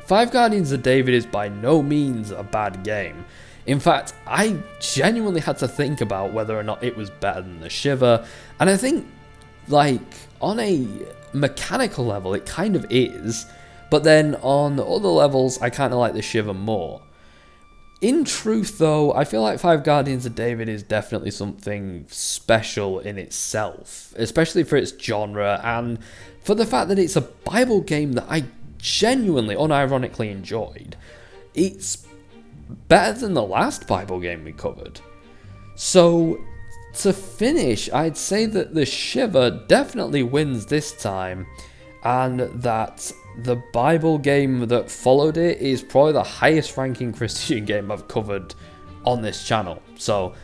Five Guardians of David is by no means a bad game. In fact, I genuinely had to think about whether or not it was better than the Shivah, and I think, like, on a mechanical level it kind of is, but then on other levels I kind of like the Shivah more. In truth though, I feel like Five Guardians of David is definitely something special in itself, especially for its genre and for the fact that it's a Bible game that I genuinely, unironically enjoyed. It's better than the last Bible game we covered. So, to finish, I'd say that the Shivah definitely wins this time, and that the Bible game that followed it is probably the highest ranking Christian game I've covered on this channel. So,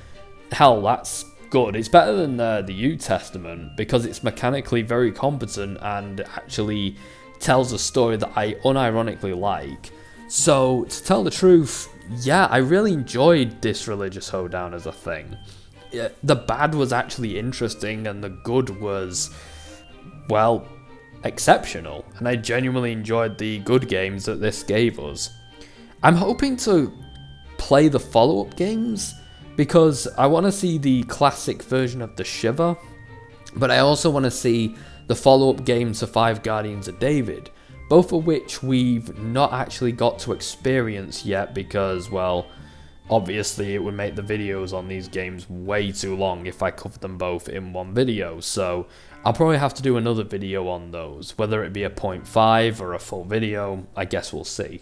hell, that's good. It's better than the New Testament because it's mechanically very competent and actually tells a story that I unironically like. So, to tell the truth, yeah, I really enjoyed this Religious Hoedown as a thing. The bad was actually interesting and the good was, well, exceptional, and I genuinely enjoyed the good games that this gave us. I'm hoping to play the follow-up games because I want to see the classic version of the Shivah, but I also want to see the follow-up games to Five Guardians of David, both of which we've not actually got to experience yet because, well, obviously it would make the videos on these games way too long if I covered them both in one video, so I'll probably have to do another video on those, whether it be a 0.5 or a full video, I guess we'll see.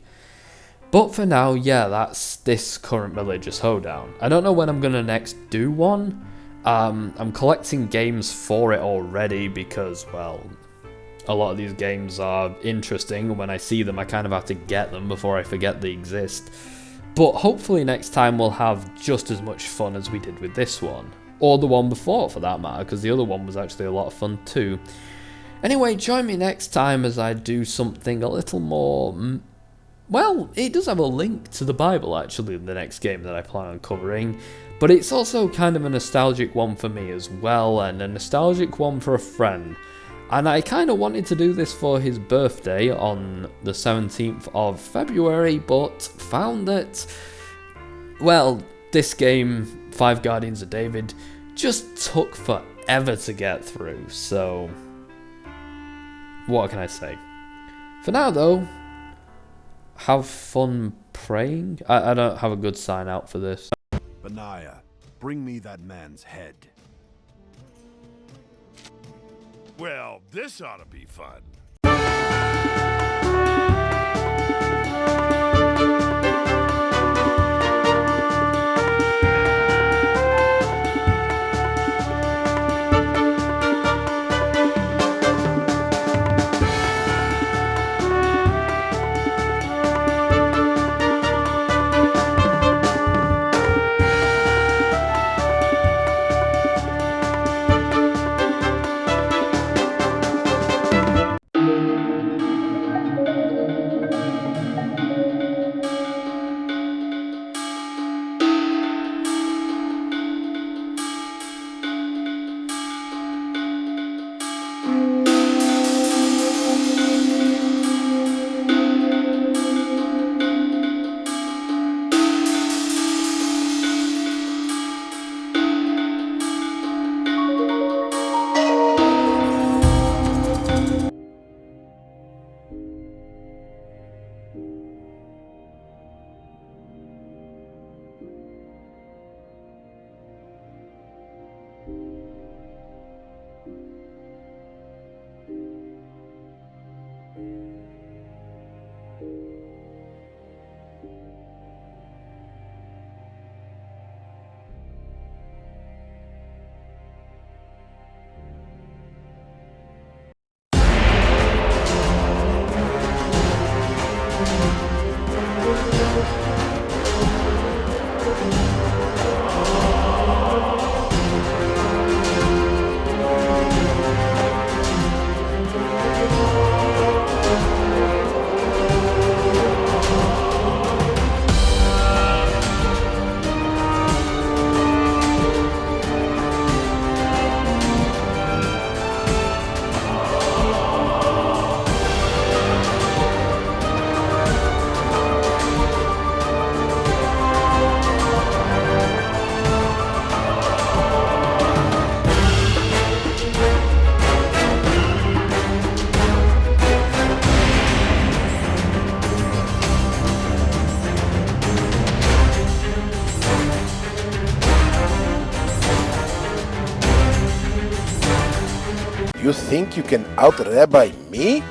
But for now, yeah, that's this current Religious Hoedown. I don't know when I'm going to next do one. I'm collecting games for it already because, well, a lot of these games are interesting, and when I see them I kind of have to get them before I forget they exist. But hopefully next time we'll have just as much fun as we did with this one. Or the one before, for that matter, because the other one was actually a lot of fun too. Anyway, join me next time as I do something a little more... Well, it does have a link to the Bible, actually, in the next game that I plan on covering. But it's also kind of a nostalgic one for me as well, and a nostalgic one for a friend. And I kind of wanted to do this for his birthday on the 17th of February, but found that, well, this game, Five Guardians of David, just took forever to get through, so what can I say? For now, though, have fun praying. I don't have a good sign out for this. Badiya, bring me that man's head. Well, this ought to be fun. think you can out-rabbi me?